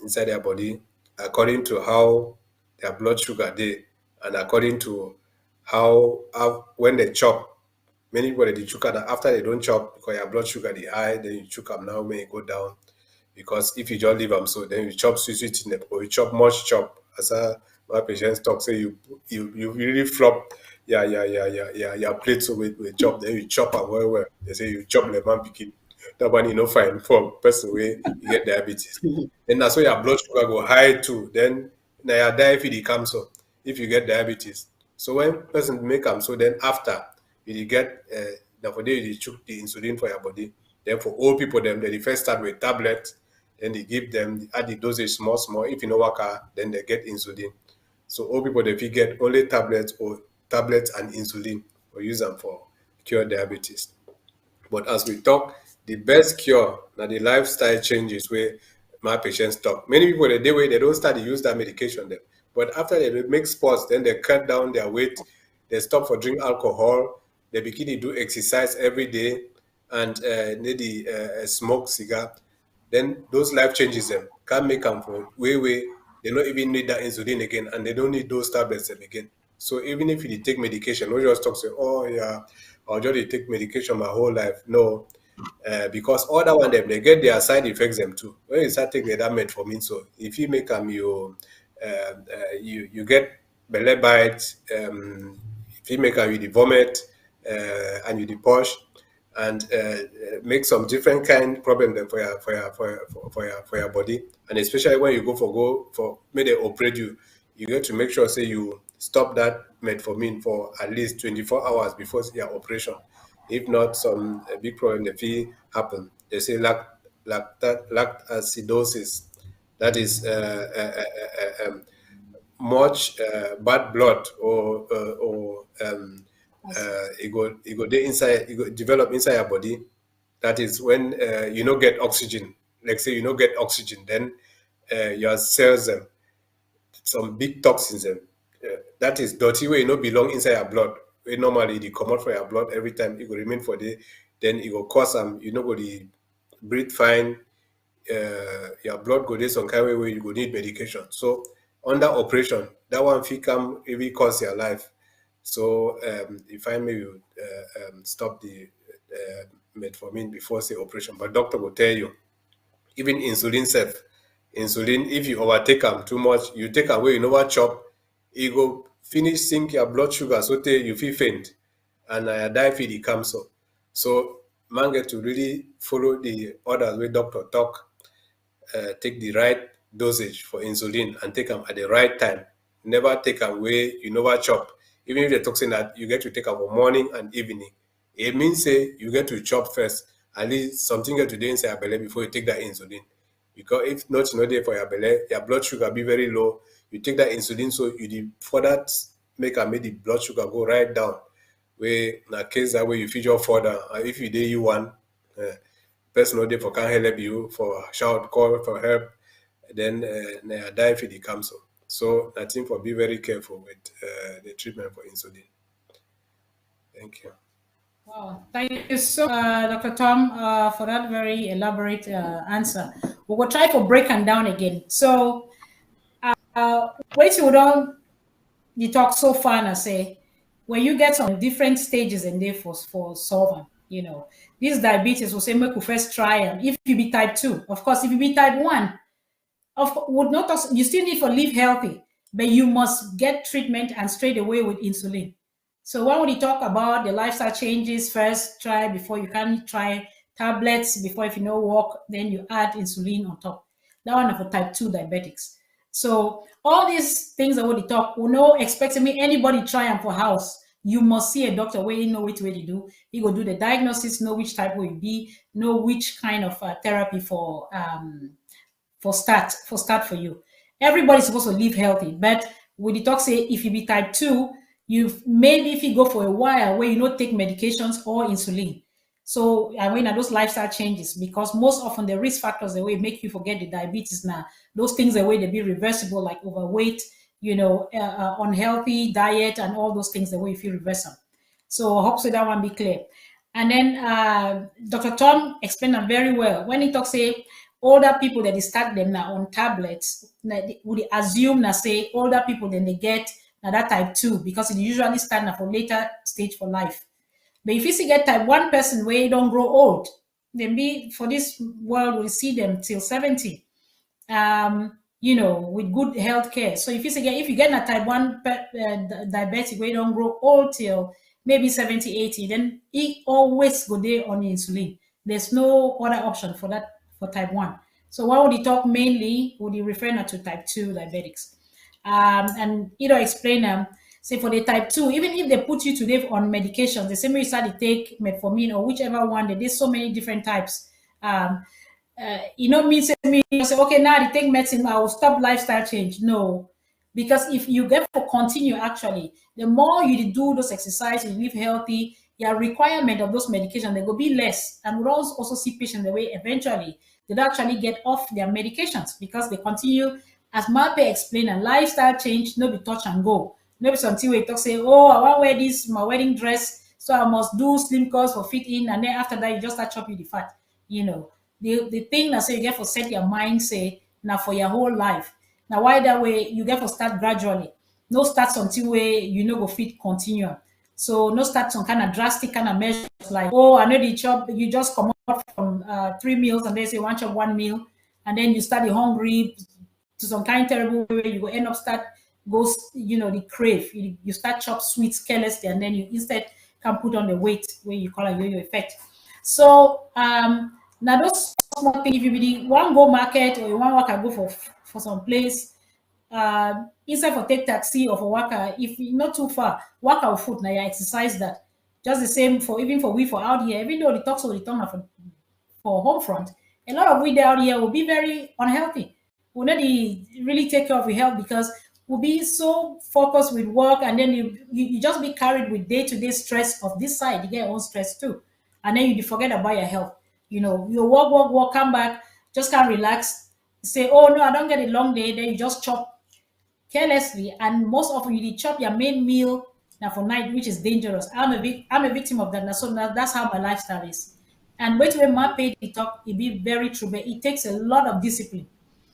inside their body according to how their blood sugar dey and according to how when they chop. Many people they chook am after they don't chop because your blood sugar dey high, then you chook am now may e go down. Because if you just leave them so, then you chop sweet in them or you chop much chop. As my patients talk, say you really flop your plate so with chop, then you chop am well. They say you chop lemon pikin. That one you no fine for person where you get diabetes. Then that's why your blood sugar go high too. Then now your diabetes comes so if you get diabetes. So when person make them so then after you get now for day you chook the insulin for your body. Then for old people them they first start with tablets, then they give them add the dosage small. If you know waka, then they get insulin. So old people they fit get only tablets and insulin or use them for cure diabetes. But as we talk, the best cure now the lifestyle changes where my patients talk. Many people the day where they don't start to use that medication then. But after they make sports, then they cut down their weight, they stop for drink alcohol, they begin to do exercise every day and maybe smoke cigar. Then those life changes them can make them for way they don't even need that insulin again and they don't need those tablets again. So even if you take medication, don't just talk say, oh yeah, I'll just take medication my whole life. No, because all that one them they get their side effects them too. When you start taking that metformin, so if you make them you get belly bite, if you make them you the vomit and you the push and make some different kind problem then for your body, and especially when you go for may they operate you, you get to make sure say you stop that metformin for at least 24 hours before your operation. If not, some big problem if it happen. They say lactacidosis, that is much bad blood or it go dey inside, it go develop inside your body. That is when you no get oxygen. Like say you no get oxygen, then your cells some big toxins that is dirty wey no belong inside your blood. Wey normally dey comot for your blood every time, it go remain for there. Then it go cause you no go dey breathe fine. Your blood go dey some kind way where you go need medication. So under operation, that one fit come really cause your life. So if I may stop the metformin before say operation, but doctor will tell you even insulin self, insulin if you overtake them too much, you take away you never chop, e go finish sink your blood sugar so tey you feel faint and your diabetes comes up. So man get to really follow the orders where doctor talk, take the right dosage for insulin and take them at the right time. Never take away you never chop. Even if they're talking that you get to take them for morning and evening, it means say you get to chop first. At least something get to do inside your belly before you take that insulin. Because if not, you know there for your belly, your blood sugar be very low. You take that insulin, so you for that make the blood sugar go right down. Where in a case that way you feature further, if you day you one, person no dey for can help you for shout call for help, then die if it comes up. So I think for be very careful with the treatment for insulin. Thank you. Wow, thank you so Dr. Tom, for that very elaborate answer. We will try to break them down again. So, wait till don't you talk so far and say, when you get on different stages and there for solving, this diabetes will say, make you first try them. If you be type 2, of course, if you be type 1, would not you still need to live healthy, but you must get treatment and straight away with insulin. So when we talk about the lifestyle changes, first try before you can try tablets before, if you know walk, then you add insulin on top. That one for type 2 diabetics. So all these things that we talk, we no expecting me anybody try them for house. You must see a doctor where you know which way to do. He go do the diagnosis, know which type will be, know which kind of therapy for start for you. Everybody's supposed to live healthy, but with the talk say if you be type 2, you maybe if you go for a while where you not take medications or insulin, So I mean, those lifestyle changes, because most often the risk factors the way make you forget the diabetes now, those things the way they be reversible, like overweight, unhealthy diet, and all those things the way if you reverse them. So I hope so that one be clear. And then Dr. Tom explained them very well when he talks say older people that they start them now on tablets, would assume that say older people then they get now that type 2 because it usually start now for later stage for life. But if you see get type 1 person where you don't grow old, then be for this world we see them till 70, with good health care. So if you get a type 1 diabetic where you don't grow old till maybe 70, 80, then he always go there on insulin. There's no other option for that for type 1. So what would he talk mainly? Would he refer now to type 2 diabetics? And explain them. Say for the type 2, even if they put you today on medications, the same way you start to take metformin or whichever one, there's so many different types. Me say me say, okay, now I take medicine, I will stop lifestyle change. No, because if you get for continue, actually, the more you do those exercises, you live healthy, your requirement of those medications, they will be less. And we'll also see patients the way eventually they'll actually get off their medications because they continue, as Mape explained, a lifestyle change, no be touch and go. No be something where you talk, say, oh, I want to wear this, my wedding dress, so I must do slim curls for fit in, and then after that, you just start chopping the fat. The thing that say you get for set your mind, say, now for your whole life. Now, why that way, you get for start gradually. No start something where you know go fit continue. So no start some kind of drastic kind of measures like, oh, I know the chop, you just come out from 3 meals and they say one chop 1 meal, and then you start the hungry to some kind of terrible way, you will end up start goes, the crave. You start chop sweets carelessly, and then you instead can put on the weight where you call a yo-yo effect. So now those small things, if you really want go market or you want work, go for some place, instead for take taxi or for worker, if you not too far, work out foot now you exercise that. Just the same for even for we for out here, even though the talks or the tongue for home front, a lot of we out here will be very unhealthy. We'll not really take care of your health because we'll be so focused with work, and then you just be carried with day-to-day stress of this side. You get your own stress too. And then you forget about your health. You work, come back, just can't relax. Say, oh no, I don't get a long day. Then you just chop carelessly, and most often you chop your main meal now for night, which is dangerous. I'm a victim of that. Now, so that's how my lifestyle is. And when my pay the talk, it be very true, but it takes a lot of discipline.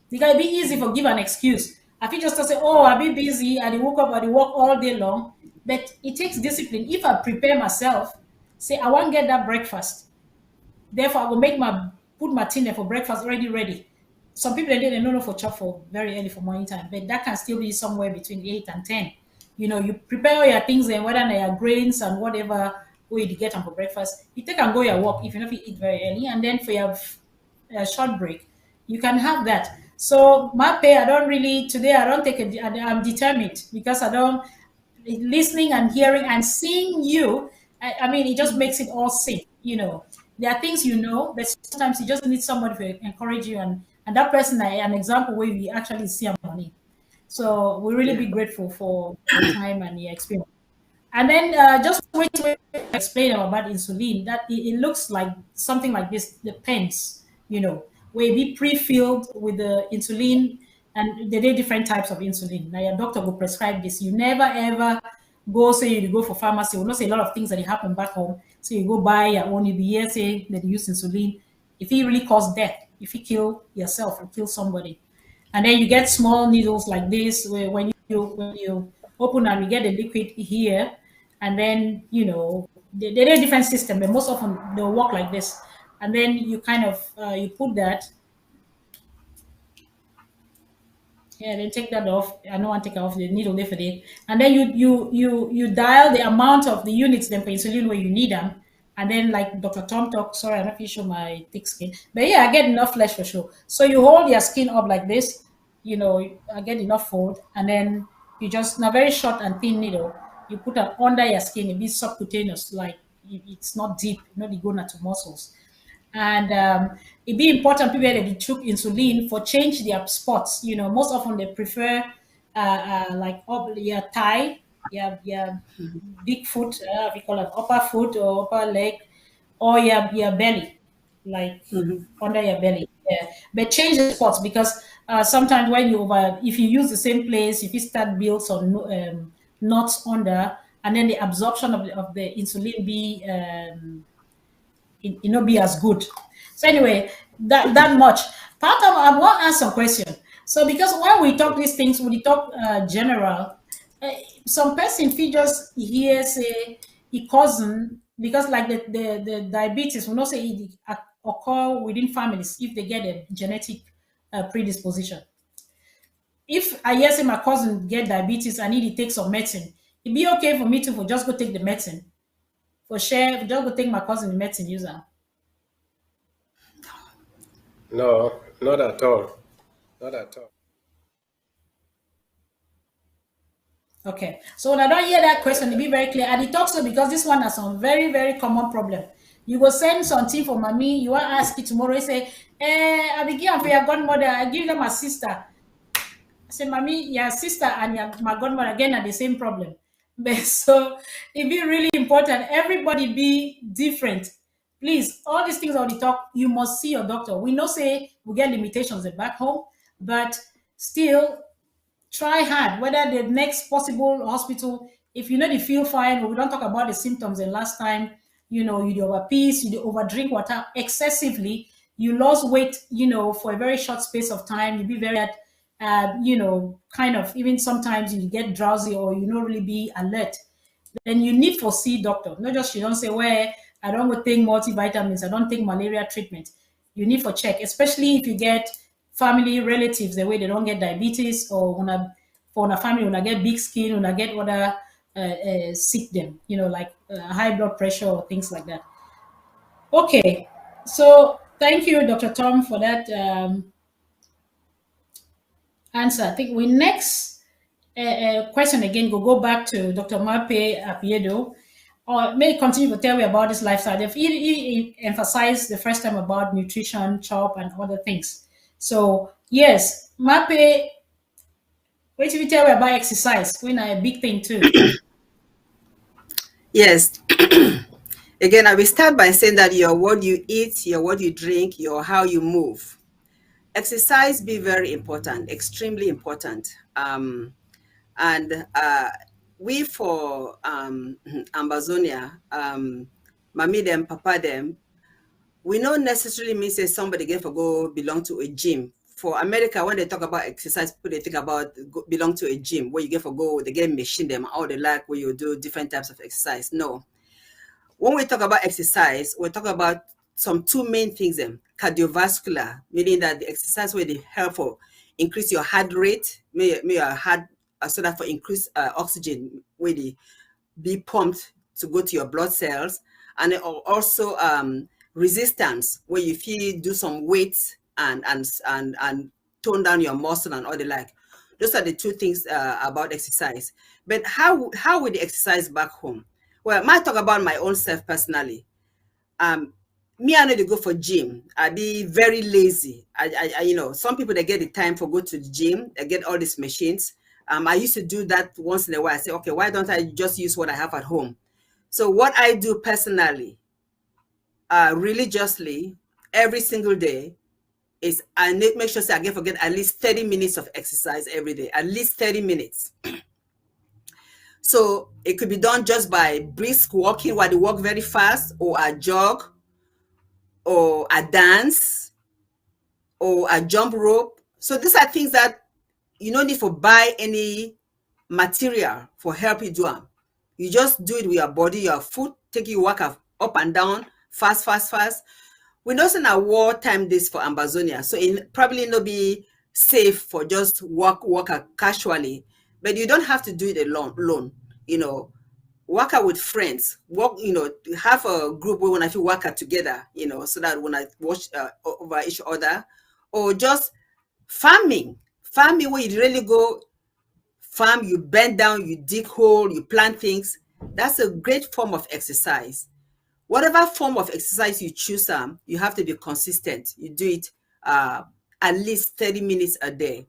Because it be easy for give an excuse. I feel just to say, oh, I'll be busy, I woke up, I work all day long. But it takes discipline. If I prepare myself, say I won't get that breakfast. Therefore, I will put my tin there for breakfast already ready. Some people they don't know for chop for very early for morning time, but that can still be somewhere between 8 and 10. You prepare all your things and whether they are grains and whatever way you get them for breakfast. You take and go your walk if you know if you eat very early, and then for your short break, you can have that. So my pay, I don't really today. I don't take it. I'm determined because I don't listening and hearing and seeing you. I mean, it just makes it all sing. There are things but sometimes you just need somebody to encourage you, and that person, an example where we actually see our money. So we really be grateful for your time and your experience. And then just wait to explain about insulin, that it looks like something like this, the pens, where it be pre-filled with the insulin, and there are different types of insulin. Now your doctor will prescribe this. You never ever you go for pharmacy. We'll not say a lot of things that happen back home. So you go buy your own, you be here say that you use insulin. If it really cause death, if you kill yourself or kill somebody. And then you get small needles like this, where when you open and you get the liquid here, and then they're a different system, but most often they'll work like this. And then you kind of you put that, then take that off. I don't want to take off the needle there for it. And then you dial the amount of the units then for insulin where you need them. And then like Dr. Tom talked, sorry, I'm not show my thick skin. But yeah, I get enough flesh for sure. So you hold your skin up like this, I get enough fold. And then you just, now very short and thin needle, you put it under your skin. It be subcutaneous, like it's not deep, not go to muscles. And it be important people that they took insulin for change their spots. Most often they prefer like up your thigh, your big foot, we call it upper foot or upper leg, or your belly, like under your belly. Yeah. But change the spots because sometimes when if you use the same place, if you start build some knots under, and then the absorption of the insulin be it not be as good. So anyway, that much. Part of I want to ask some question. So because when we talk these things, we talk general. Uh, some person feel just hear say he cousin because like the diabetes we know say it occur within families if they get a genetic predisposition. If I hear say my cousin get diabetes, I need to take some medicine. It be okay for me to for just go take the medicine for share. Just go take my cousin the medicine user. No, not at all. Not at all. Okay. So when I don't hear that question, it be very clear. And it talks so because this one has some very, very common problem. You go send something for mommy, you want to ask it tomorrow, you say, I be give am for your godmother, I give them my sister. I say, mommy, your sister and my godmother again are the same problem. But so it be really important. Everybody be different. Please, all these things on the talk, you must see your doctor. We know say we get limitations at back home, but still try hard whether the next possible hospital if you know you feel fine or we don't talk about the symptoms the last time you do overpeace you do overdrink water excessively you lost weight for a very short space of time you be very kind of even sometimes you get drowsy or you don't really be alert then you need to see doctor. Not just you don't say, well, I don't go take multivitamins, I don't take malaria treatment. You need to check, especially if you get family relatives, the way they don't get diabetes or for a family, when I get big skin, when I get other sick them, like high blood pressure or things like that. Okay, so thank you, Dr. Tom, for that answer. I think we next question again go back to Dr. Mape Apiedo, or may continue to tell me about this lifestyle. He emphasized the first time about nutrition, chop, and other things. So yes, Mape, wait till you tell me about exercise. When a big thing too. Yes. Again, I will start by saying that your what you eat, your what you drink, your how you move. Exercise be very important, extremely important. And we for Ambazonia, mommy them, papa them, we not necessarily mean say somebody get for go belong to a gym. For America, when they talk about exercise, people they think about belong to a gym where you get for go, they get machine them, all they like where you do different types of exercise. No. When we talk about exercise, we talk about some two main things. Cardiovascular, meaning that the exercise where they help for increase your heart rate, may your heart so that for increase oxygen where they be pumped to go to your blood cells, and also resistance where you feel do some weights and tone down your muscle and all the like. Those are the two things about exercise. But how would the exercise back home? Well, I might talk about my own self personally. Me, I know to go for gym. I be very lazy. Some people they get the time for go to the gym. They get all these machines. I used to do that once in a while. I say, okay, why don't I just use what I have at home? So what I do personally, religiously, every single day, is I make sure I forget at least 30 minutes of exercise every day. At least 30 minutes. So it could be done just by brisk walking while you walk very fast, or a jog, or a dance, or a jump rope. So these are things that you don't need to buy any material for help you do them. You just do it with your body, your foot, take you walk up and down, fast. We know in a wartime this for Ambazonia, so it probably not be safe for just walk casually, but you don't have to do it alone. Work out with friends, have a group where when I feel work out together, so that when I watch over each other, or just farming where you really go farm, you bend down, you dig hole, you plant things. That's a great form of exercise. Whatever form of exercise you choose, you have to be consistent. You do it at least 30 minutes a day.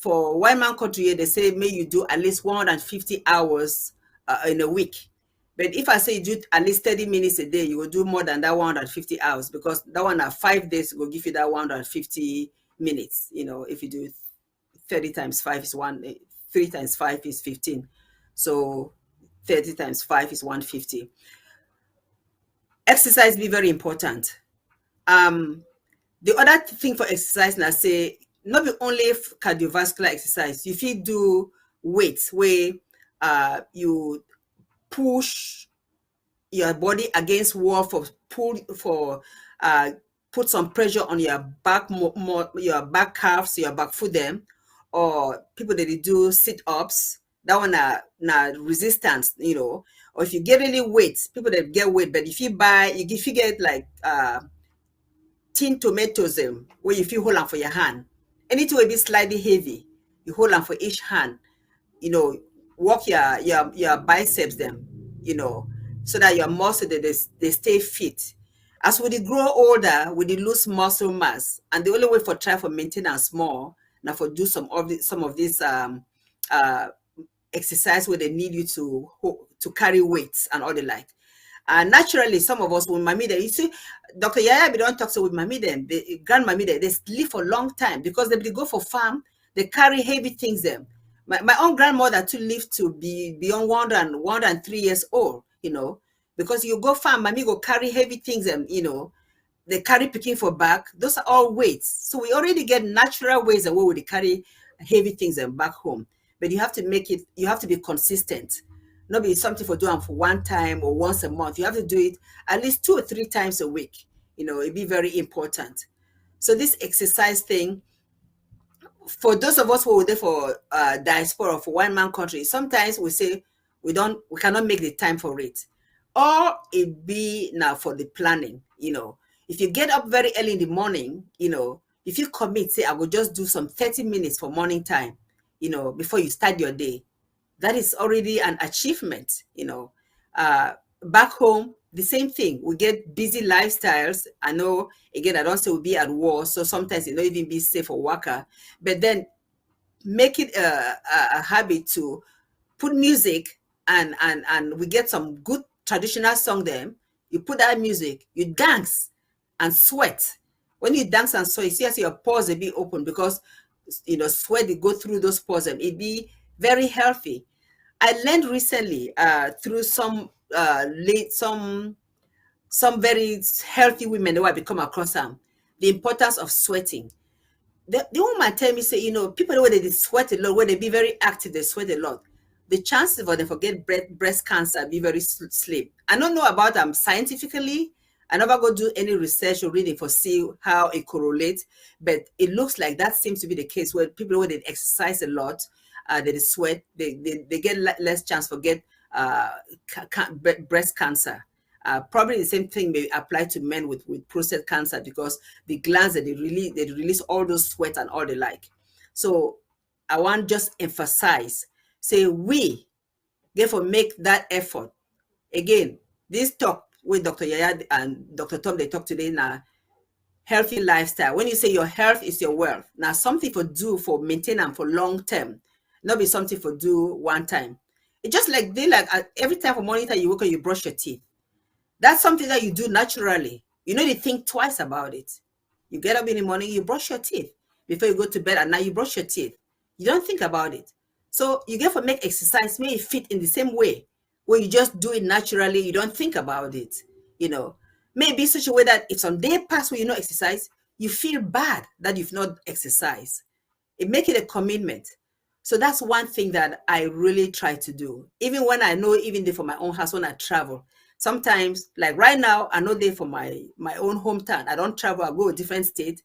For white man country, they say may you do at least 150 hours in a week. But if I say you do at least 30 minutes a day, you will do more than that 150 hours, because that one at 5 days will give you that 150 minutes. You know, if you do 30 times 5 is 3 times 5 is 15. So 30 times 5 is 150. Exercise be very important. The other thing for exercise, now say, not be only cardiovascular exercise. You feel do weights where you push your body against wall put some pressure on your back, your back calves, your back foot them, or people that they do sit-ups. That one na resistance, you know. Or if you get really weight, people that get weight, but if you get like tin tomatoes where if you hold on for your hand, anything will be slightly heavy, you hold on for each hand, you know, work your biceps them, you know, so that your muscle they stay fit. As we grow older, we lose muscle mass, and the only way for try for maintenance more now for do some of these exercise where they need you to carry weights and all the like. And naturally, some of us, when mommy, you see, Dr. Yaya, we don't talk so with mommy them, the grandmommy, they live for a long time because they go for farm, they carry heavy things them. My own grandmother too lived to be beyond 103 years old, you know, because you go farm, mommy go carry heavy things them, you know, they carry picking for back. Those are all weights. So we already get natural ways that we would carry heavy things them back home. But you have to you have to be consistent. Not be something for doing for one time or once a month. You have to do it at least 2 or 3 times a week. You know, it'd be very important. So this exercise thing, for those of us who are there for diaspora, for one man country, sometimes we say we cannot make the time for it. Or it be now for the planning, you know. If you get up very early in the morning, you know, if you commit, say I will just do some 30 minutes for morning time, you know, before you start your day, that is already an achievement, you know. Back home, the same thing. We get busy lifestyles. I know, again, I don't say we'll be at war, so sometimes it not even be safe for worker, but then make it a habit to put music and we get some good traditional song there. You put that music, you dance and sweat. When you dance and sweat, you see as your pores will be open because, you know, sweat, they go through those pores and it be very healthy. I learned recently through some very healthy women who I become across them, the importance of sweating. The woman tell me, say, you know, people where they sweat a lot, where they be very active, they sweat a lot. The chances for them forget breast cancer be very slim. I don't know about them scientifically. I never go do any research or reading for see how it correlates, but it looks like that seems to be the case where people where they exercise a lot, they sweat, they get less chance for get breast cancer. Probably the same thing may apply to men with prostate cancer because the glands that they release all those sweat and all the like. So I want just emphasize, say we therefore make that effort. Again, this talk with Dr. Yaya and Dr. Tom, they talk today now, healthy lifestyle. When you say your health is your wealth, now something for do for maintain and for long term, not be something for do one time. It's just like every time for morning time you wake up, you brush your teeth. That's something that you do naturally. You know, you think twice about it. You get up in the morning, you brush your teeth. Before you go to bed at night, you brush your teeth. You don't think about it. So you get to make exercise, may it fit in the same way, where you just do it naturally, you don't think about it. You know, maybe such a way that if some day pass where you not exercise, you feel bad that you've not exercised. It make it a commitment. So that's one thing that I really try to do. Even when I know, even for my own house, when I travel, sometimes, like right now, I know there for my own hometown. I don't travel, I go to a different state.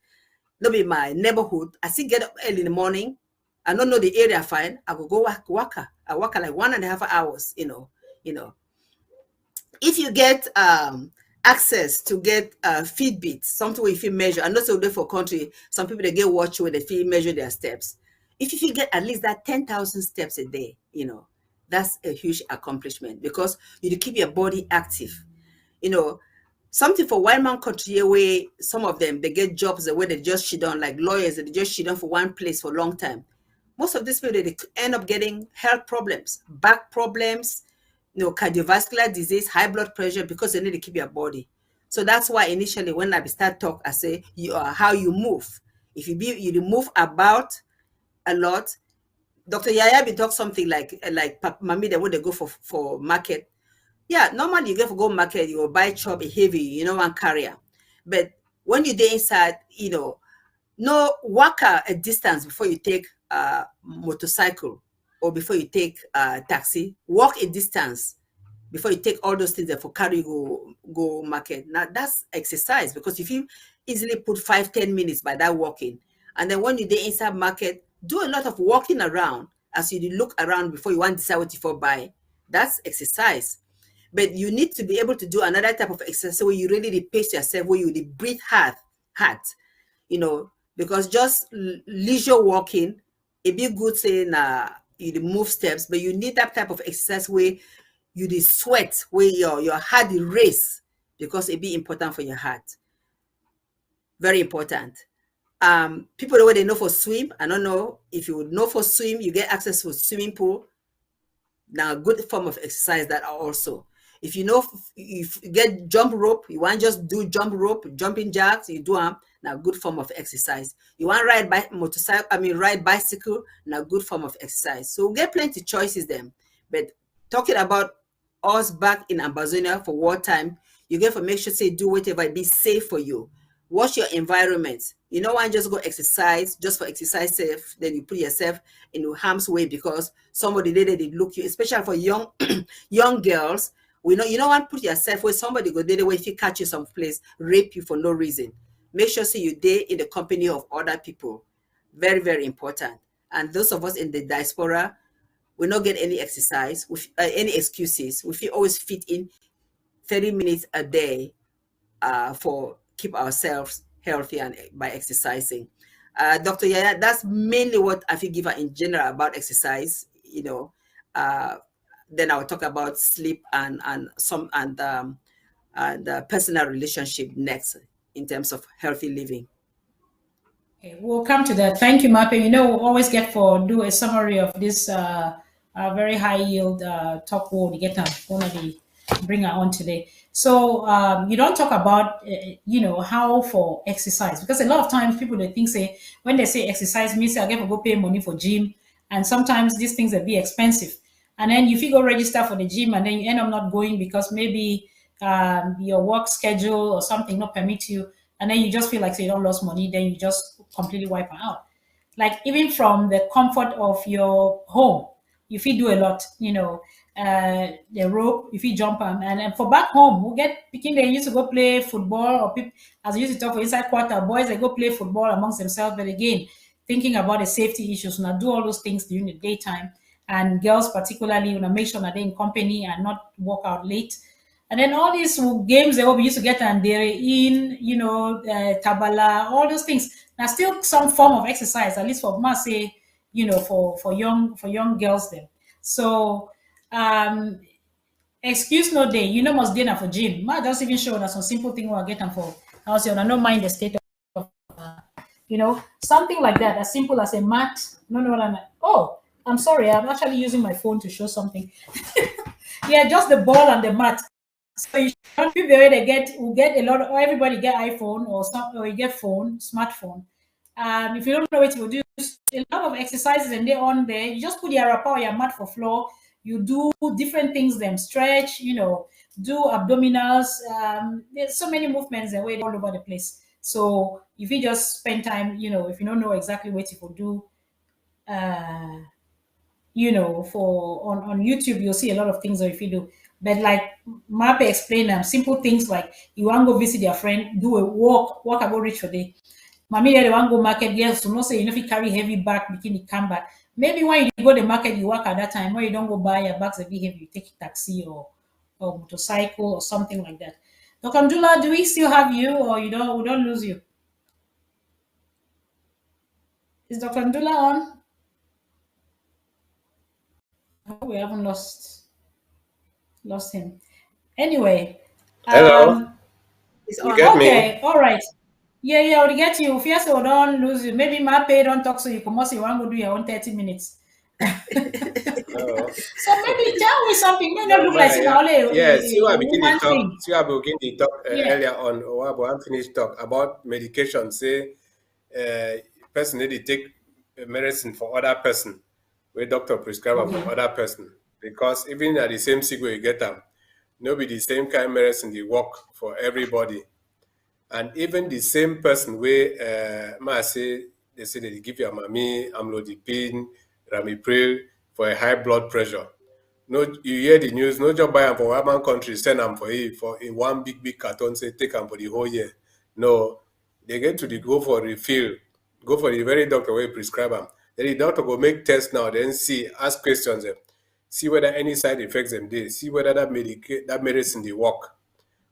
Not be my neighborhood. I still get up early in the morning. I don't know the area fine. I will go walk. I walk like 1.5 hours, you know. If you get access to get Fitbit, something where if you measure, and also there for country, some people they get watch where they feel measure their steps. If you get at least that 10,000 steps a day, you know, that's a huge accomplishment because you keep your body active. You know, something for one man country where some of them they get jobs where they just sit down, like lawyers, they just sit down for one place for a long time. Most of these people they end up getting health problems, back problems, cardiovascular disease, high blood pressure, because they need to keep your body. So that's why initially when I start talk, I say how you move. If you move about a lot, Dr. Yaya be talk something like Mami, they would they go for market. Yeah, normally you go market, you will buy chop heavy, one carrier. But when you're there inside, no walk a distance before you take a motorcycle or before you take a taxi. Walk a distance before you take all those things that for carry go market. Now that's exercise, because if you easily put 5-10 minutes by that walking, and then when you're there inside market, do a lot of walking around as you look around before you want to decide what you for buy. That's exercise. But you need to be able to do another type of exercise where you really pace yourself, where you breathe hard, because just leisure walking, it be good saying you move steps, but you need that type of exercise where you sweat, where your heart race, because it be important for your heart. Very important. People the way they know for swim, I don't know if you would know for swim, you get access to a swimming pool. Now, a good form of exercise that are also. If you get jump rope, you want just do jump rope, jumping jacks, you do them. Now, good form of exercise. You want ride ride bicycle, now good form of exercise. So we get plenty choices then. But talking about us back in Ambazonia for wartime, you get to make sure say do whatever it be safe for you. Watch your environment. You don't want to just go exercise just for exercise safe, then you put yourself in harm's way because somebody there they look you, especially for young young girls. You don't want to put yourself where somebody go there, where if you catch you someplace, rape you for no reason. Make sure say you're there in the company of other people. Very, very important. And those of us in the diaspora, we don't get any exercise, with any excuses. We always fit in 30 minutes a day for keep ourselves healthy and by exercising. Dr. Yaya, that's mainly what I feel give her in general about exercise. Then I'll talk about sleep and personal relationship next in terms of healthy living. Okay, we'll come to that. Thank you, Mape. We'll always do a summary of this very high yield talk word to get one of the bring her on today. So you don't talk about how for exercise, because a lot of times people they think say when they say exercise means I get to go pay money for gym, and sometimes these things will be expensive, and then if you go register for the gym and then you end up not going because maybe your work schedule or something not permit you, and then you just feel like so you don't lose money, then you just completely wipe out. Like even from the comfort of your home, if you do a lot, the rope, if you jump on, and for back home, we get picking. They used to go play football, or people, as I used to talk for inside quarter, boys they go play football amongst themselves. But again, thinking about the safety issues, now do all those things during the daytime, and girls particularly, make sure that they're in company and not walk out late. And then all these games they all used to get and they're in, tabala, all those things. Now still some form of exercise, at least for say, for young girls then. So excuse no day, must dinner for gym. Ma just even show that some simple thing we'll get them for. I say, I don't mind the state of something like that, as simple as a mat. No, what I'm oh, I'm sorry, I'm actually using my phone to show something. Yeah, just the ball and the mat. So you don't be the way they get a lot of, or everybody get iPhone or you get smartphone. If you don't know what to do, a lot of exercises and they're on there. You just put your wrapper or your mat for floor. You do different things, them stretch, do abdominals. There's so many movements and way all over the place. So if you just spend time, if you don't know exactly what to do, on YouTube, you'll see a lot of things that if you do. But like Mape explained them, simple things like you want to go visit your friend, do a walk about reach for day. Mommy, they want to go market, yes, so not say if you carry heavy bag, bikini come back. Maybe when you go to the market, you work at that time, when you don't go buy your bags that be heavy, you take a taxi or motorcycle or something like that. Dr. Mdula, do we still have you or we don't lose you? Is Dr. Mdula on? We haven't lost him. Anyway. Hello. You get okay, me? all right. Yeah, we'll get you. If you don't lose you, maybe Mape don't talk so you come also you want to do your own 30 minutes. So maybe tell me something. May not No, look like but it's yeah, only yeah. See what I a begin to woman talk. thing. See what I begin to talk Yeah. earlier on. Or what I finished talk about medication. Say, person need to take medicine for other person, where doctor prescribe am Okay. for other person, because even at the same sick way you get them, no be the same kind medicine they work for everybody, and even the same person where ma say they say they give your mommy amlodipine, ramipril for a high blood pressure. No, you hear the news, no job buy am for one country, send am for you for in one big carton, say take am for the whole year. No, they get to the go for refill, go for the very doctor where prescribe am. Then the doctor go make test now, then see, ask questions them, see whether any side effects them dey, see whether that medicine dey work,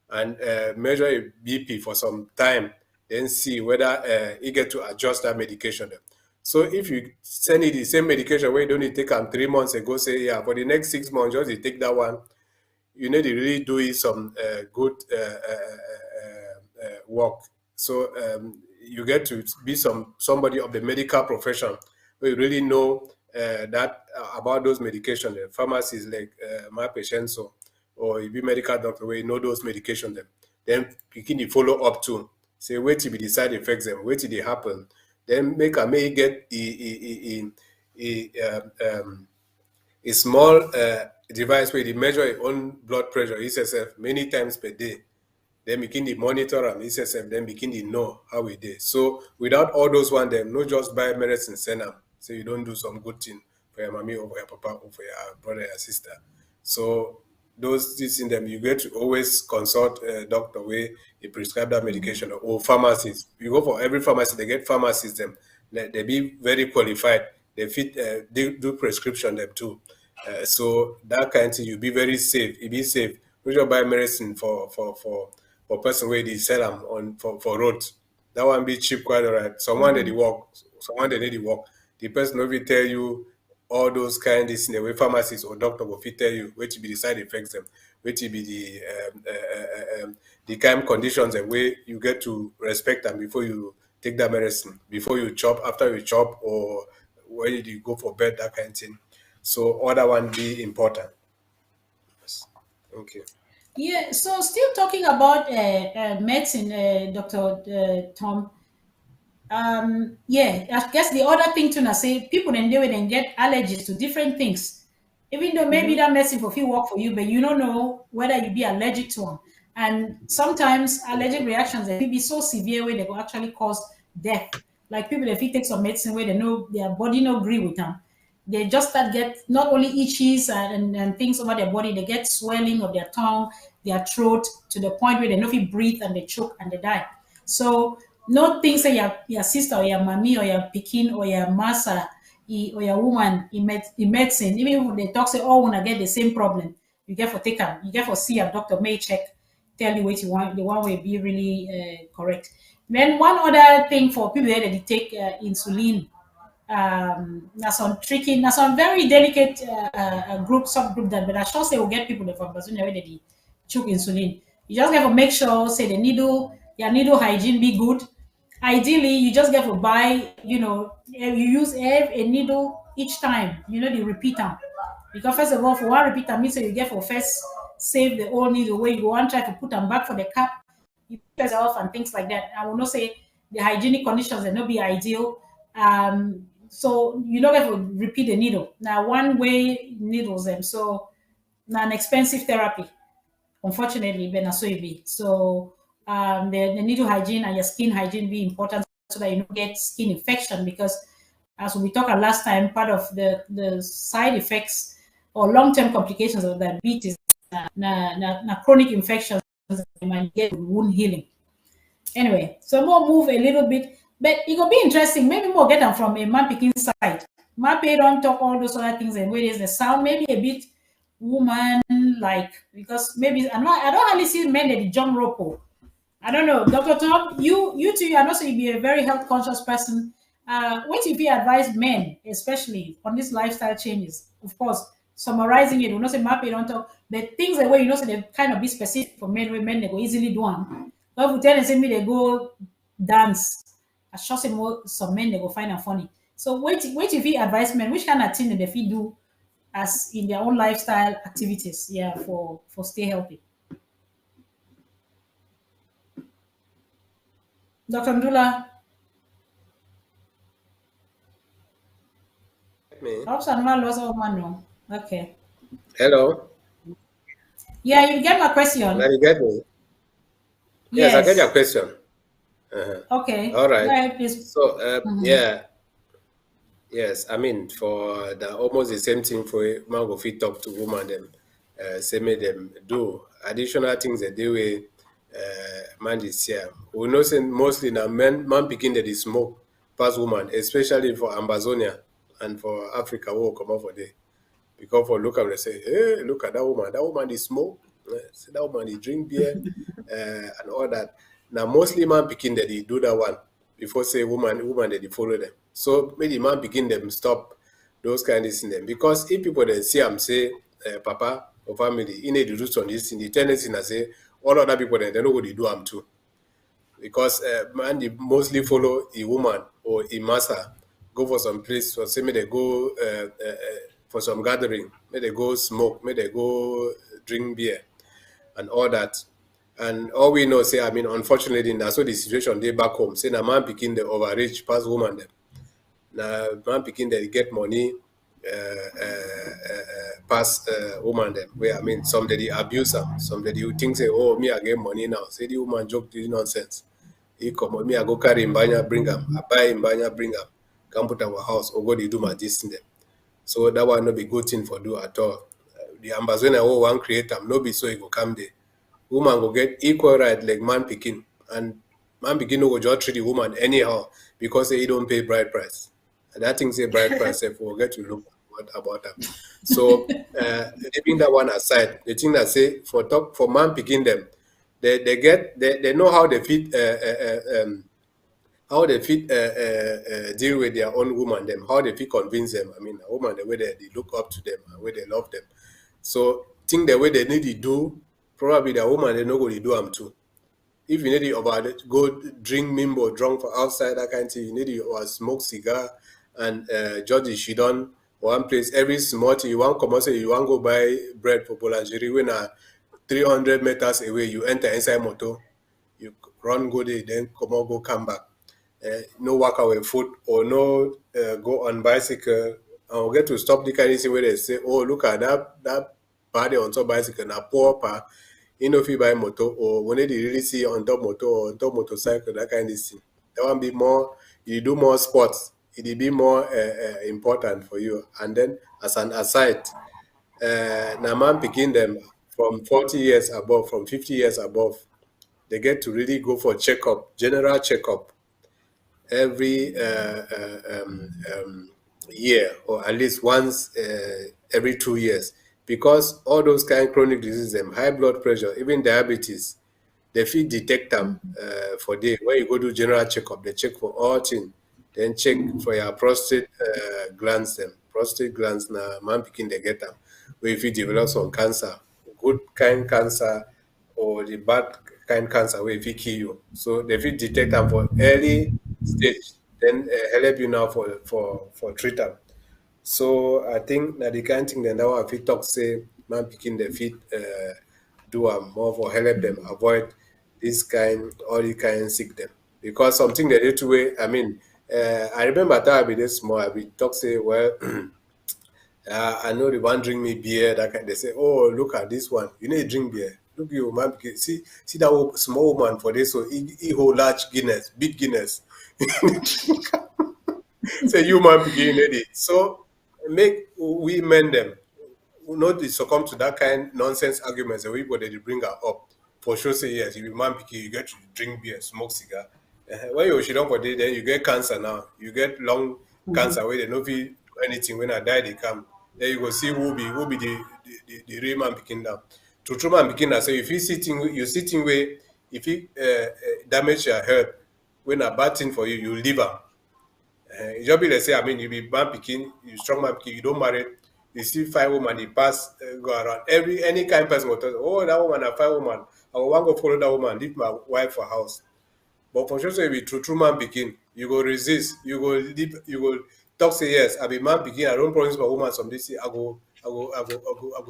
and measure a BP for some time, then see whether you get to adjust that medication. So if you send it the same medication where you don't need to take them 3 months ago, say, yeah, for the next 6 months, just you take that one, you need to really do it some good work. So you get to be somebody of the medical profession where you really know that about those medications. The pharmacies like my patient, so or you be medical doctor where you know those medications. Then you can follow up to say wait till be the side effects them, wait till they happen. Then may get a small device where they measure your own blood pressure, ESF, many times per day. Then begin the monitor and ESF, then begin to know how it is. So without all those one, them no just buy medicine, send them. So you don't do some good thing for your mommy or for your papa or for your brother or sister. So those things in them, you get to always consult a doctor where he prescribe that medication, or pharmacies. You go for every pharmacy, they get pharmacists them. They be very qualified. They fit they do prescription them too. So that kind of thing, you be very safe. You be safe. We just buy medicine for person where they sell them on for road. That one be cheap quite alright. Someone that they work, someone that need to work. The person will tell you all those kind of things in the way pharmacist or doctor will fit tell you which be the side effects them, which be the kind of conditions and way you get to respect them before you take that medicine, before you chop, after you chop, or when you go for bed, that kind of thing. So all that one be important. Yes. Okay. Yeah. So still talking about medicine, Dr. Tom. Yeah, I guess the other thing to say people then do it and get allergies to different things. Even though maybe that medicine for few work for you, but you don't know whether you be allergic to them. And sometimes allergic reactions they be so severe where they will actually cause death. Like people, if you take some medicine where they know their body no agree with them, they just start get not only itches and things over their body, they get swelling of their tongue, their throat, to the point where they no fit breathe and they choke and they die. So no think say your sister or your mommy or your pikin or your massa or your woman in medicine, even if they talk say oh when I get the same problem, you get for take them, you get for see a doctor may check, tell you what you want, the one will be really correct. Then one other thing for people that they take insulin, na some tricky, na some very delicate group subgroup that, but I sure say will get people that from Bazunia where they choke insulin. You just have to make sure say the needle, your needle hygiene be good. Ideally, you just get to buy, you use a needle each time, the repeater. Because first of all, for one repeater means you get for first save the old needle where you go and try to put them back for the cap, you press off and things like that. I will not say the hygienic conditions will not be ideal. So you don't have to repeat the needle. Now one way needles them, so now an expensive therapy. Unfortunately, but so it be. So the needle hygiene and your skin hygiene be important so that you don't get skin infection, because as we talked last time, part of the side effects or long-term complications of diabetes na chronic infections you might get wound healing. Anyway, so more move a little bit, but it will be interesting. Maybe more get them from a man picking side. My pay don't talk all those other things and where there's the sound, maybe a bit woman like, because maybe I don't really see men that jump rope. I don't know, Dr. Tom, you too, I know so you be a very health conscious person. What if you advise men, especially on these lifestyle changes? Of course, summarizing it, we not say map it on top, but things the way so they kind of be specific for men, where men they go easily do them. But if we tell them say me they go dance, I sure say more some men they go find them funny. So wait if you advisement, which kind of thing that they do as in their own lifestyle activities, yeah, for stay healthy. Dr. Ndula, Me? I lost all man no. Okay. Hello? Yeah, you get my Now question. you get me? Yes, I get your Yes. question. Uh-huh. Okay. All Go right. ahead, please. So, Mhm. yeah, yes, I mean, for the almost the same thing for man go fit talk to woman them, say make them do additional things that they way man is here. We know say mostly now man picking that is smoke past woman, especially for Amazonia and for Africa who come out for there. Because for look at they say, hey, look at that woman is smoke, say that woman is drink beer, and all that. Now mostly man picking that they do that one before say woman that they follow them. So maybe man picking them stop those kind of things them. Because if people then see them say, papa or family, in need to do some this thing, the tendency na say all other people then they know what they do them too because man dey mostly follow a woman or a master go for some place for say make they go for some gathering, make they go smoke, make they go drink beer and all that. And all we know say, I mean, unfortunately, that's what the situation dey back home. Say na man pikin dey overreach pass woman dem. Na man pikin dey get money pass woman dem. Where I mean, some dey abuse am, some dey think say, oh, me I get money now. Say the woman joke this nonsense. He come on me, I go carry Mbanya, bring him. I buy Mbanya, bring him. Come put our house or go they do my this thing. So that one no be good thing for do at all. The ambassador who want create am, no be so he go come there. Woman go get equal right like man picking. And man picking no go just treat the woman anyhow because he don't pay bride price. And that thing say bride price, if we get to look what about that. So leaving that one aside, the thing that say for talk for man picking them, they know how they fit deal with their own woman them, how they fit convince them. I mean, a woman the way they look up to them, the way they love them. So think the way they need to do, probably the woman they know go to do them too. If you need to over go drink mimbo drunk for outside that kind of thing, you need to or smoke cigar and judge she done one place every small thing you want come say you want go buy bread for boulangerie when 300 meters away you enter inside motor, you run go there, then come back. No walk away foot or no go on bicycle. And we get to stop the kind of thing where they say, oh, look at that body on top bicycle, na poor pa, you know, if you buy motor or when they really see on top motor or on top motorcycle, that kind of thing. That one be more, you do more sports, it will be more important for you. And then as an aside, na man picking them from 40 years above, from 50 years above, they get to really go for checkup, general checkup every year or at least once every 2 years because all those kind of chronic diseases, high blood pressure, even diabetes, they fit detect them for day. When you go do general checkup, they check for all things. Then check for your prostate glands. Them prostate glands na man picking they get them. Where if you develop some cancer, good kind cancer or the bad kind cancer where if it kill you. So they fit detect them for early stage, then help you now for treat them. So I think that the kind thing that now I fit talk say man picking the fit do more for help them avoid this kind all the kind sick them because something they do to way. I mean, I remember that I be this small. I be talk say well. I know the one drink me beer. That kind. They say, "Oh, look at this one. You need to drink beer. Look you man. See that small woman for this. So he hold large Guinness, big Guinness. Say you man begin it. So make we men them not to succumb to that kind nonsense arguments that everybody they bring her up. For sure say yes, you be man picky, you get to drink beer, smoke cigar. When you shit on for day, then you get cancer now. You get lung cancer where they no fit do anything when I die they come. Then you go see who be the real man picking down. To true man picking that say if you sitting where if you damage your health when a bad thing for you, you leave her. It just be like say, I mean, you be man picking, you strong man picking, you don't marry, you still find woman, the pass go around. Any kind of person will tell you, oh, that woman, I find woman. I will want to follow that woman, leave my wife for house. But for sure, say be true man picking, you go resist, you go leave, you go talk say yes, I be man begin, I don't promise my woman some this, I go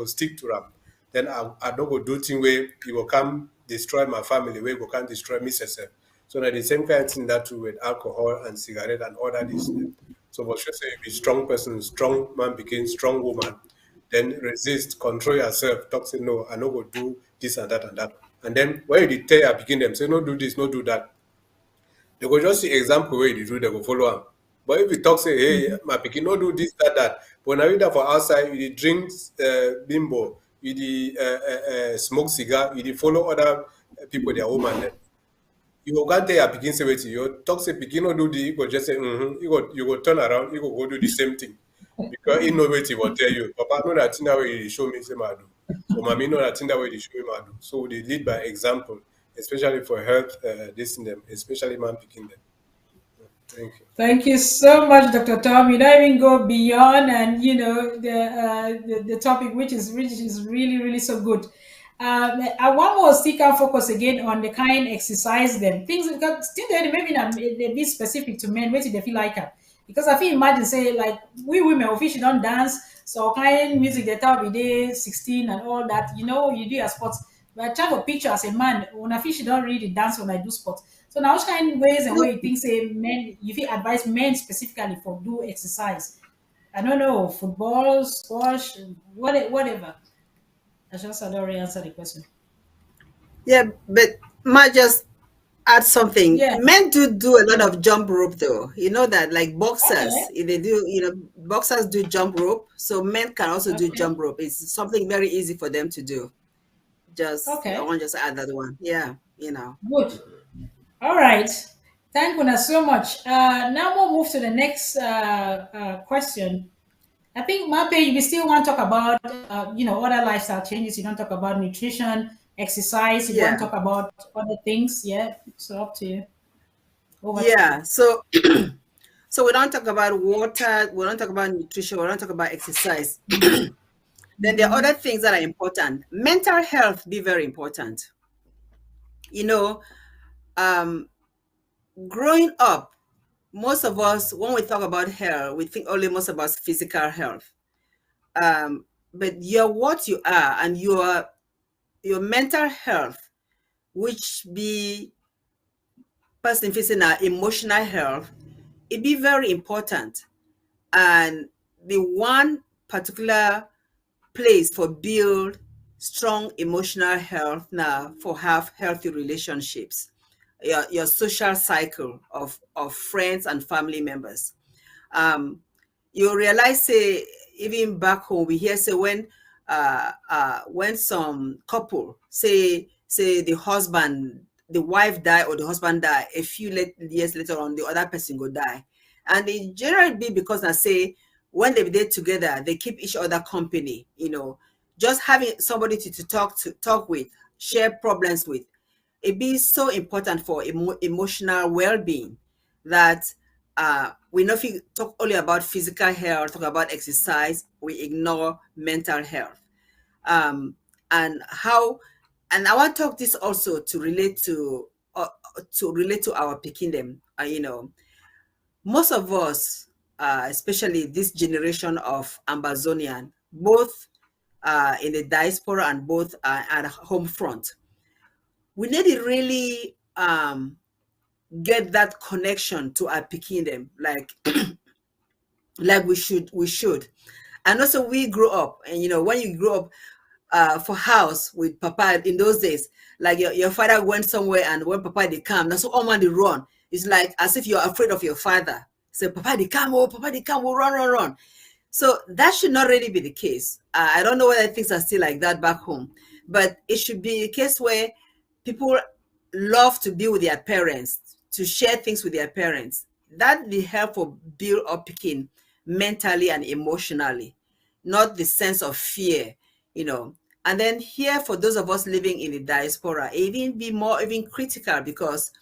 stick to them. Then I don't go do thing where you will come destroy my family, where you will come destroy me self. So now the same kind of thing that too with alcohol and cigarette and all that is. So what should say, be strong person, strong man became strong woman, then resist, control yourself, talk say no, I no go do this and that and that. And then when you tell you begin them, say no do this, no do that. They go just see example where you do, they go follow them. But if you talk say, hey, my pikin no do this, that, that. But now you that for outside, you dey drink bimbo, you dey smoke cigar, you dey follow other people, their woman. Then you go can't tell your pikin say wait, you talk say pikin no do the, you go just say, you go turn around, you go do the same thing. Because he know what he will tell you. Papa know that thing that way he show me say ma do. So mommy know that thing that way they show me ma do. So they lead by example, especially for health, this in them, especially man picking them. Thank you. Thank you so much, Dr. Tom. You don't even go beyond, and you know the topic, which is really really so good. I want more stick and focus again on the kind exercise them things because still they maybe not they be specific to men. Wait till they feel like it. Because I feel imagine say like we women officially don't dance, so kind music they tell we day 16 and all that. You know you do your sports, but I try to picture as a man when I officially don't really dance when I do sports. So now, which kind of ways and way you think say men, if you advise men specifically for do exercise? I don't know, football, squash, whatever. I just had already answered the question. Yeah, but might just add something. Yeah. Men do a lot of jump rope though. You know that, like boxers, Okay. if they do, boxers do jump rope. So men can also do Okay. jump rope. It's something very easy for them to do. I want to just add that one. Yeah, Good. All right. Thank you so much. Now we'll move to the next question. I think Mape, we still want to talk about other lifestyle changes. You don't talk about nutrition, exercise. You want to Yeah. talk about other things. Yeah. So up to you. Over to Yeah. you. So so we don't talk about water, we don't talk about nutrition, we don't talk about exercise. Then there are other things that are important. Mental health be very important. Um, growing up, most of us, when we talk about health, we think only most about physical health. But you're what you are, and your mental health, which be person facing our emotional health, it be very important. And the one particular place for build strong emotional health now for have healthy relationships, your social cycle of friends and family members. You realize say even back home we hear say when some couple say the wife die or the husband die, a few years later on the other person go die, and it generally be because I say when they be together they keep each other company. Just having somebody to talk with, share problems with, it be so important for emotional well-being that we know if we talk only about physical health, talk about exercise, we ignore mental health. And I want to talk this also to relate to our picking them. Most of us, especially this generation of Ambazonian, both in the diaspora and both at home front, we need to really get that connection to our picking them like we should. And also we grew up, and when you grow up for house with papa in those days, like your father went somewhere, and when papa they come, that's all man they run. It's like as if you're afraid of your father. Say papa they come, oh run. So that should not really be the case. I don't know whether things are still like that back home, but it should be a case where people love to be with their parents, to share things with their parents. That will help for build up picking mentally and emotionally, not the sense of fear. And then here, for those of us living in the diaspora, it even be more even critical because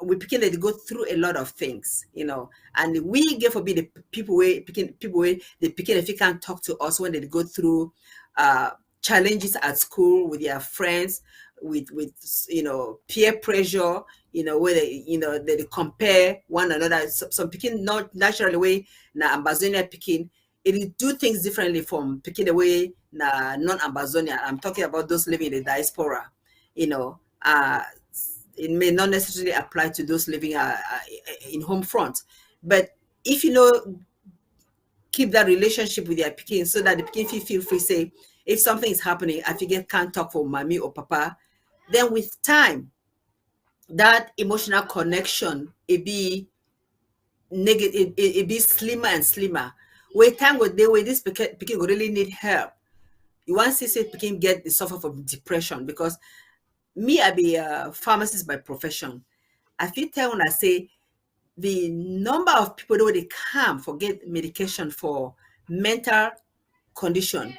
we begin to go through a lot of things, and we get for be the people where they begin if you can't talk to us when they go through challenges at school with their friends, with peer pressure, where they compare one another. Some picking not naturally way na Ambazonia picking, it will do things differently from picking away na non-Ambazonia. I'm talking about those living in the diaspora. It may not necessarily apply to those living in home front, but if keep that relationship with their Pekin so that the Pekin feel free say, if something is happening, I figure can't talk for mommy or papa, then with time, that emotional connection, it be negative, it be slimmer and slimmer. Where time go day where this Pekin really need help. You want to see Pekin get the suffer from depression, because me, I be a pharmacist by profession. I feel tell when I say the number of people that they come for get medication for mental condition,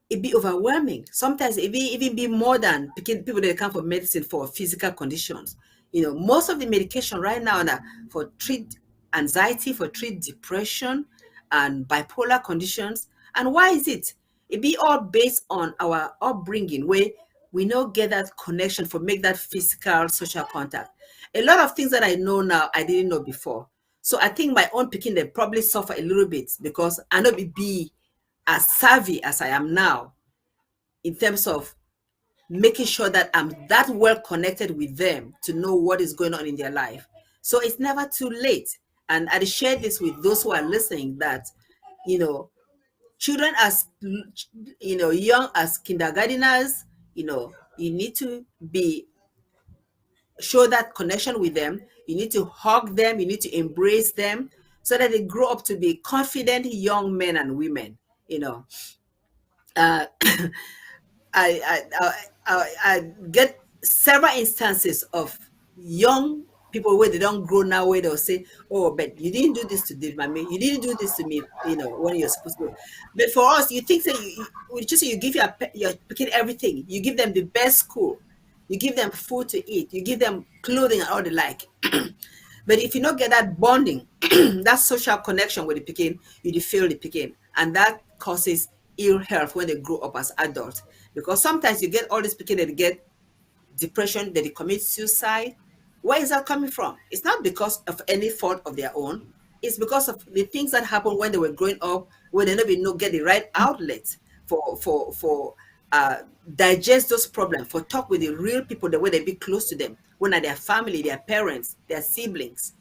it be overwhelming. Sometimes it be even be more than people that come for medicine for physical conditions. Most of the medication right now for treat anxiety, for treat depression and bipolar conditions. And why is it? It be all based on our upbringing, where we don't get that connection for make that physical social contact. A lot of things that I know now, I didn't know before. So I think my own picking, they probably suffer a little bit because I know be as savvy as I am now in terms of making sure that I'm that well connected with them to know what is going on in their life. So it's never too late. And I share this with those who are listening that, children as, young as kindergarteners, you need to be show that connection with them. You need to hug them. You need to embrace them so that they grow up to be confident young men and women. Uh, I get several instances of young people where they don't grow now, where they'll say, "Oh, but you didn't do this to mommy. You didn't do this to me. When you're supposed to." But for us, you think that you give your kid everything. You give them the best school. You give them food to eat. You give them clothing and all the like. But if you don't get that bonding, that social connection with the Pekin, you feel the Pekin, and that causes ill health when they grow up as adults. Because sometimes you get all these Pekin that get depression, that they commit suicide. Where is that coming from? It's not because of any fault of their own. It's because of the things that happened when they were growing up, when they never get the right outlet for digest those problems, for talk with the real people, the way they be close to them, when are their family, their parents, their siblings.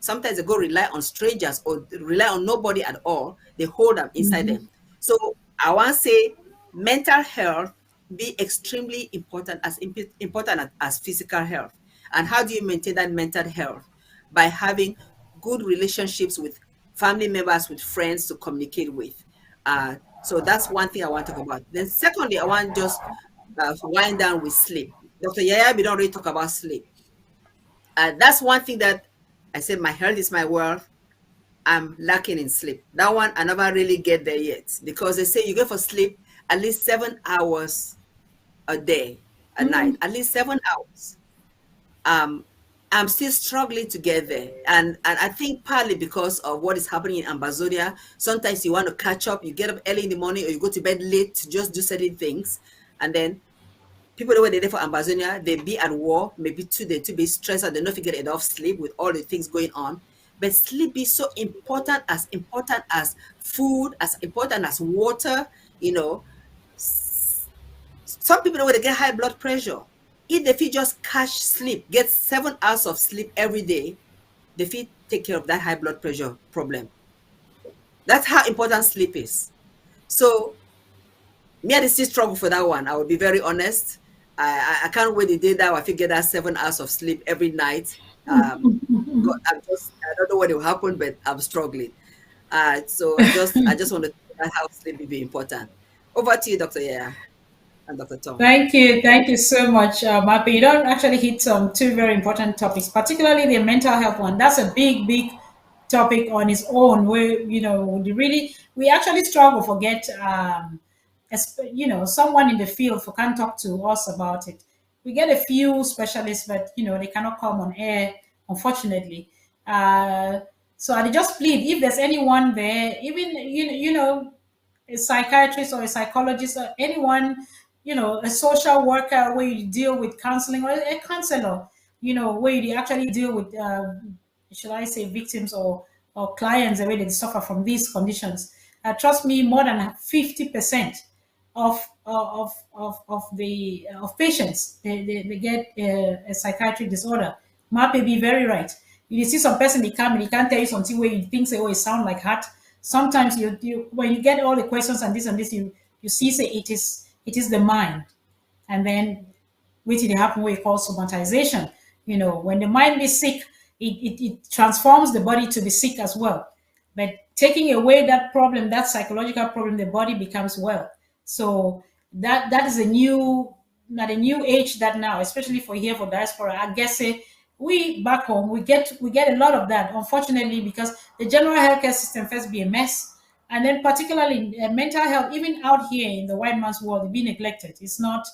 Sometimes they go rely on strangers or rely on nobody at all. They hold them inside them. So I want to say mental health be extremely important, as important as physical health. And how do you maintain that mental health? By having good relationships with family members, with friends to communicate with. So that's one thing I want to talk about. Then secondly, I want just to wind down with sleep. Dr. Yaya, we don't really talk about sleep. That's one thing that I said, my health is my wealth. I'm lacking in sleep. That one, I never really get there yet, because they say you go for sleep at least 7 hours a day, a night, at least 7 hours. I'm still struggling to get there. And I think partly because of what is happening in Ambazonia. Sometimes you want to catch up, you get up early in the morning or you go to bed late to just do certain things. And then people that were there for Ambazonia, they be at war, maybe to be stressed and they don't get enough sleep with all the things going on. But sleep is so important as food, as important as water. Some people when they get high blood pressure, if they feel just catch sleep, get 7 hours of sleep every day, they feel take care of that high blood pressure problem. That's how important sleep is. So me, I still struggle for that one. I will be very honest. I can't wait the day that I figure that 7 hours of sleep every night. I don't know what will happen, but I'm struggling. So I just want to talk about how sleep will be important. Over to you, Dr. Yeah, and Dr. Tom. Thank you so much, Mappy. You don't actually hit some two very important topics, particularly the mental health one. That's a big topic on its own. Where we actually struggle for get someone in the field who can talk to us about it. We get a few specialists, but they cannot come on air, unfortunately. So I just plead, if there's anyone there, even a psychiatrist or a psychologist or anyone a social worker where you deal with counseling, or a counselor, where you actually deal with, should I say, victims or clients the way they suffer from these conditions. Trust me, more than 50% of patients they get a psychiatric disorder. Mape be very right. You see some person they come and he can't tell you something where you think say, oh, it sound like heart. Sometimes you when you get all the questions and this, you see say it is the mind, and then which it happen what we call somatization. When the mind is sick, it transforms the body to be sick as well. But taking away that problem, that psychological problem, the body becomes well. So that is a new, not a new age that now, especially for here for diaspora. I guess we back home we get a lot of that, unfortunately, because the general healthcare system first be a mess, and then particularly mental health, even out here in the white man's world, it be neglected. It's not,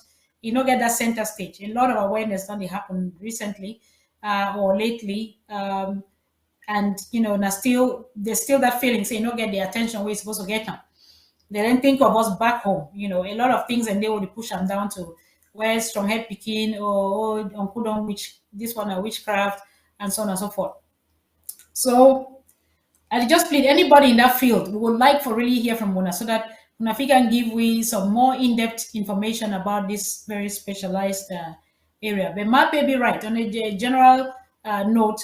get that center stage. A lot of awareness only happened recently or lately. And now still there's still that feeling say not get the attention we're supposed to get them. They don't think of us back home, a lot of things, and they would push them down to where strong head picking or uncle don't witch this one or witchcraft and so on and so forth. So I just plead anybody in that field, we would like for really hear from Mona so that Munafi can give we some more in-depth information about this very specialized area. But Matt may be right. On a general note,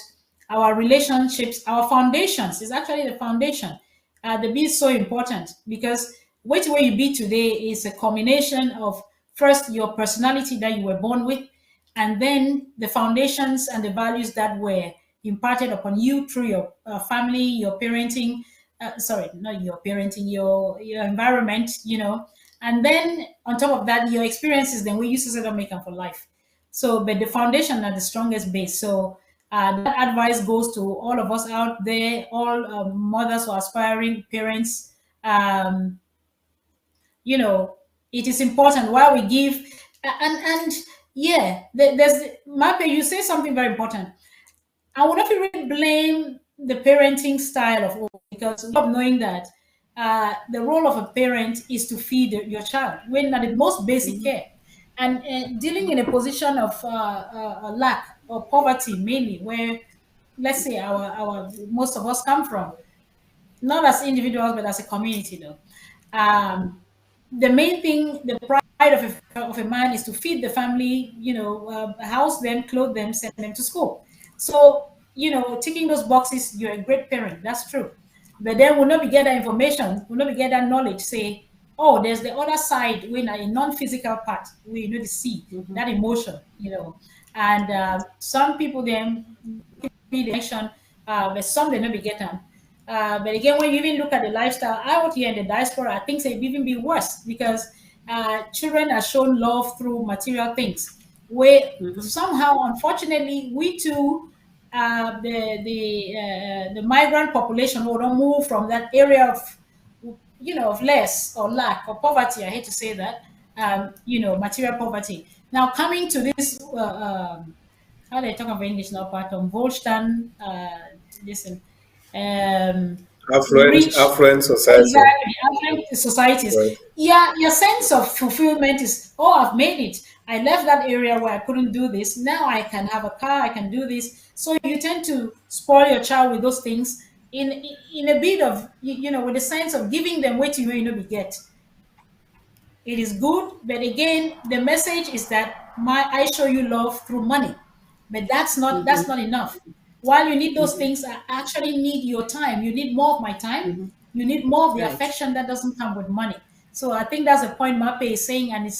our relationships, our foundations is actually the foundation. The be so important because which way you be today is a combination of first your personality that you were born with, and then the foundations and the values that were imparted upon you through your family, your parenting, sorry, not your parenting, your environment, and then on top of that, your experiences, then we used to say don't make them for life. So, but the foundation are the strongest base. So that advice goes to all of us out there, all mothers or aspiring parents. Um, it is important while we give, and yeah, there's Mape, you say something very important. I would not really blame the parenting style of all, because of knowing that the role of a parent is to feed your child when at the most basic care, and dealing in a position of lack or poverty mainly, where let's say our most of us come from, not as individuals but as a community though. The main thing, the pride of a man is to feed the family, house them, clothe them, send them to school. So, ticking those boxes, you're a great parent. That's true. But then we'll not be get that information, we'll not be get that knowledge, say, oh, there's the other side, when a non-physical part, we need to see that emotion, And some people then be the action, but some they not be get them. But again, when you even look at the lifestyle out here in the diaspora, I think it even be worse because children are shown love through material things. Where somehow, unfortunately, we too, the migrant population will not move from that area of less or lack or poverty. I hate to say that, material poverty. Now coming to this. How they talk about English now, part of Volstan, listen, rich, affluent society. exactly, affluent societies. Right. Yeah, your sense of fulfillment is, oh, I've made it. I left that area where I couldn't do this. Now I can have a car, I can do this. So you tend to spoil your child with those things in a bit of, with the sense of giving them what you know get. It is good, but again, the message is that I show you love through money, but that's not enough. While you need those things, I actually need your time. You need more of my time. You need more of the Right. affection that doesn't come with money. So I think that's the point Mape is saying, and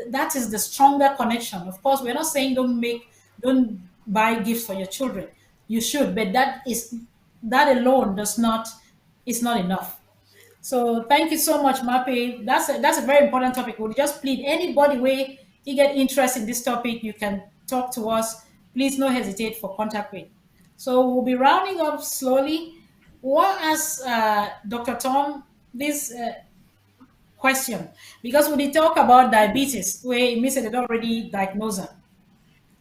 that is the stronger connection. Of course, we're not saying don't buy gifts for your children. You should, but that alone is not enough. So thank you so much, Mape. That's a very important topic. We'll just plead anybody where you get interest in this topic, you can talk to us. Please no hesitate for contact with. So we'll be rounding up slowly. What ask Dr. Tom this question, because when they talk about diabetes, where it means that they don't already diagnose them.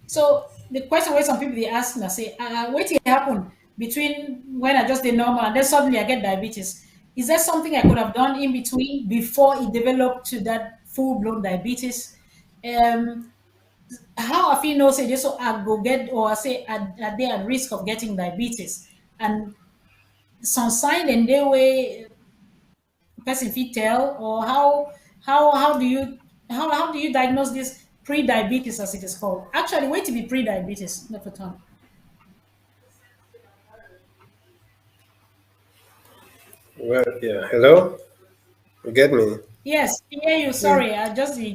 So the question where some people they ask me, I say, what happened between when I just did normal and then suddenly I get diabetes? Is there something I could have done in between before it developed to that full-blown diabetes. How have you know say this so I go get or say are they at risk of getting diabetes? And some sign and they way person fit tell, or how do you how do you diagnose this pre-diabetes as it is called? Actually, wait to be pre-diabetes, not for time. Well, yeah. Hello? You get me? Yes, hear you. Sorry, I just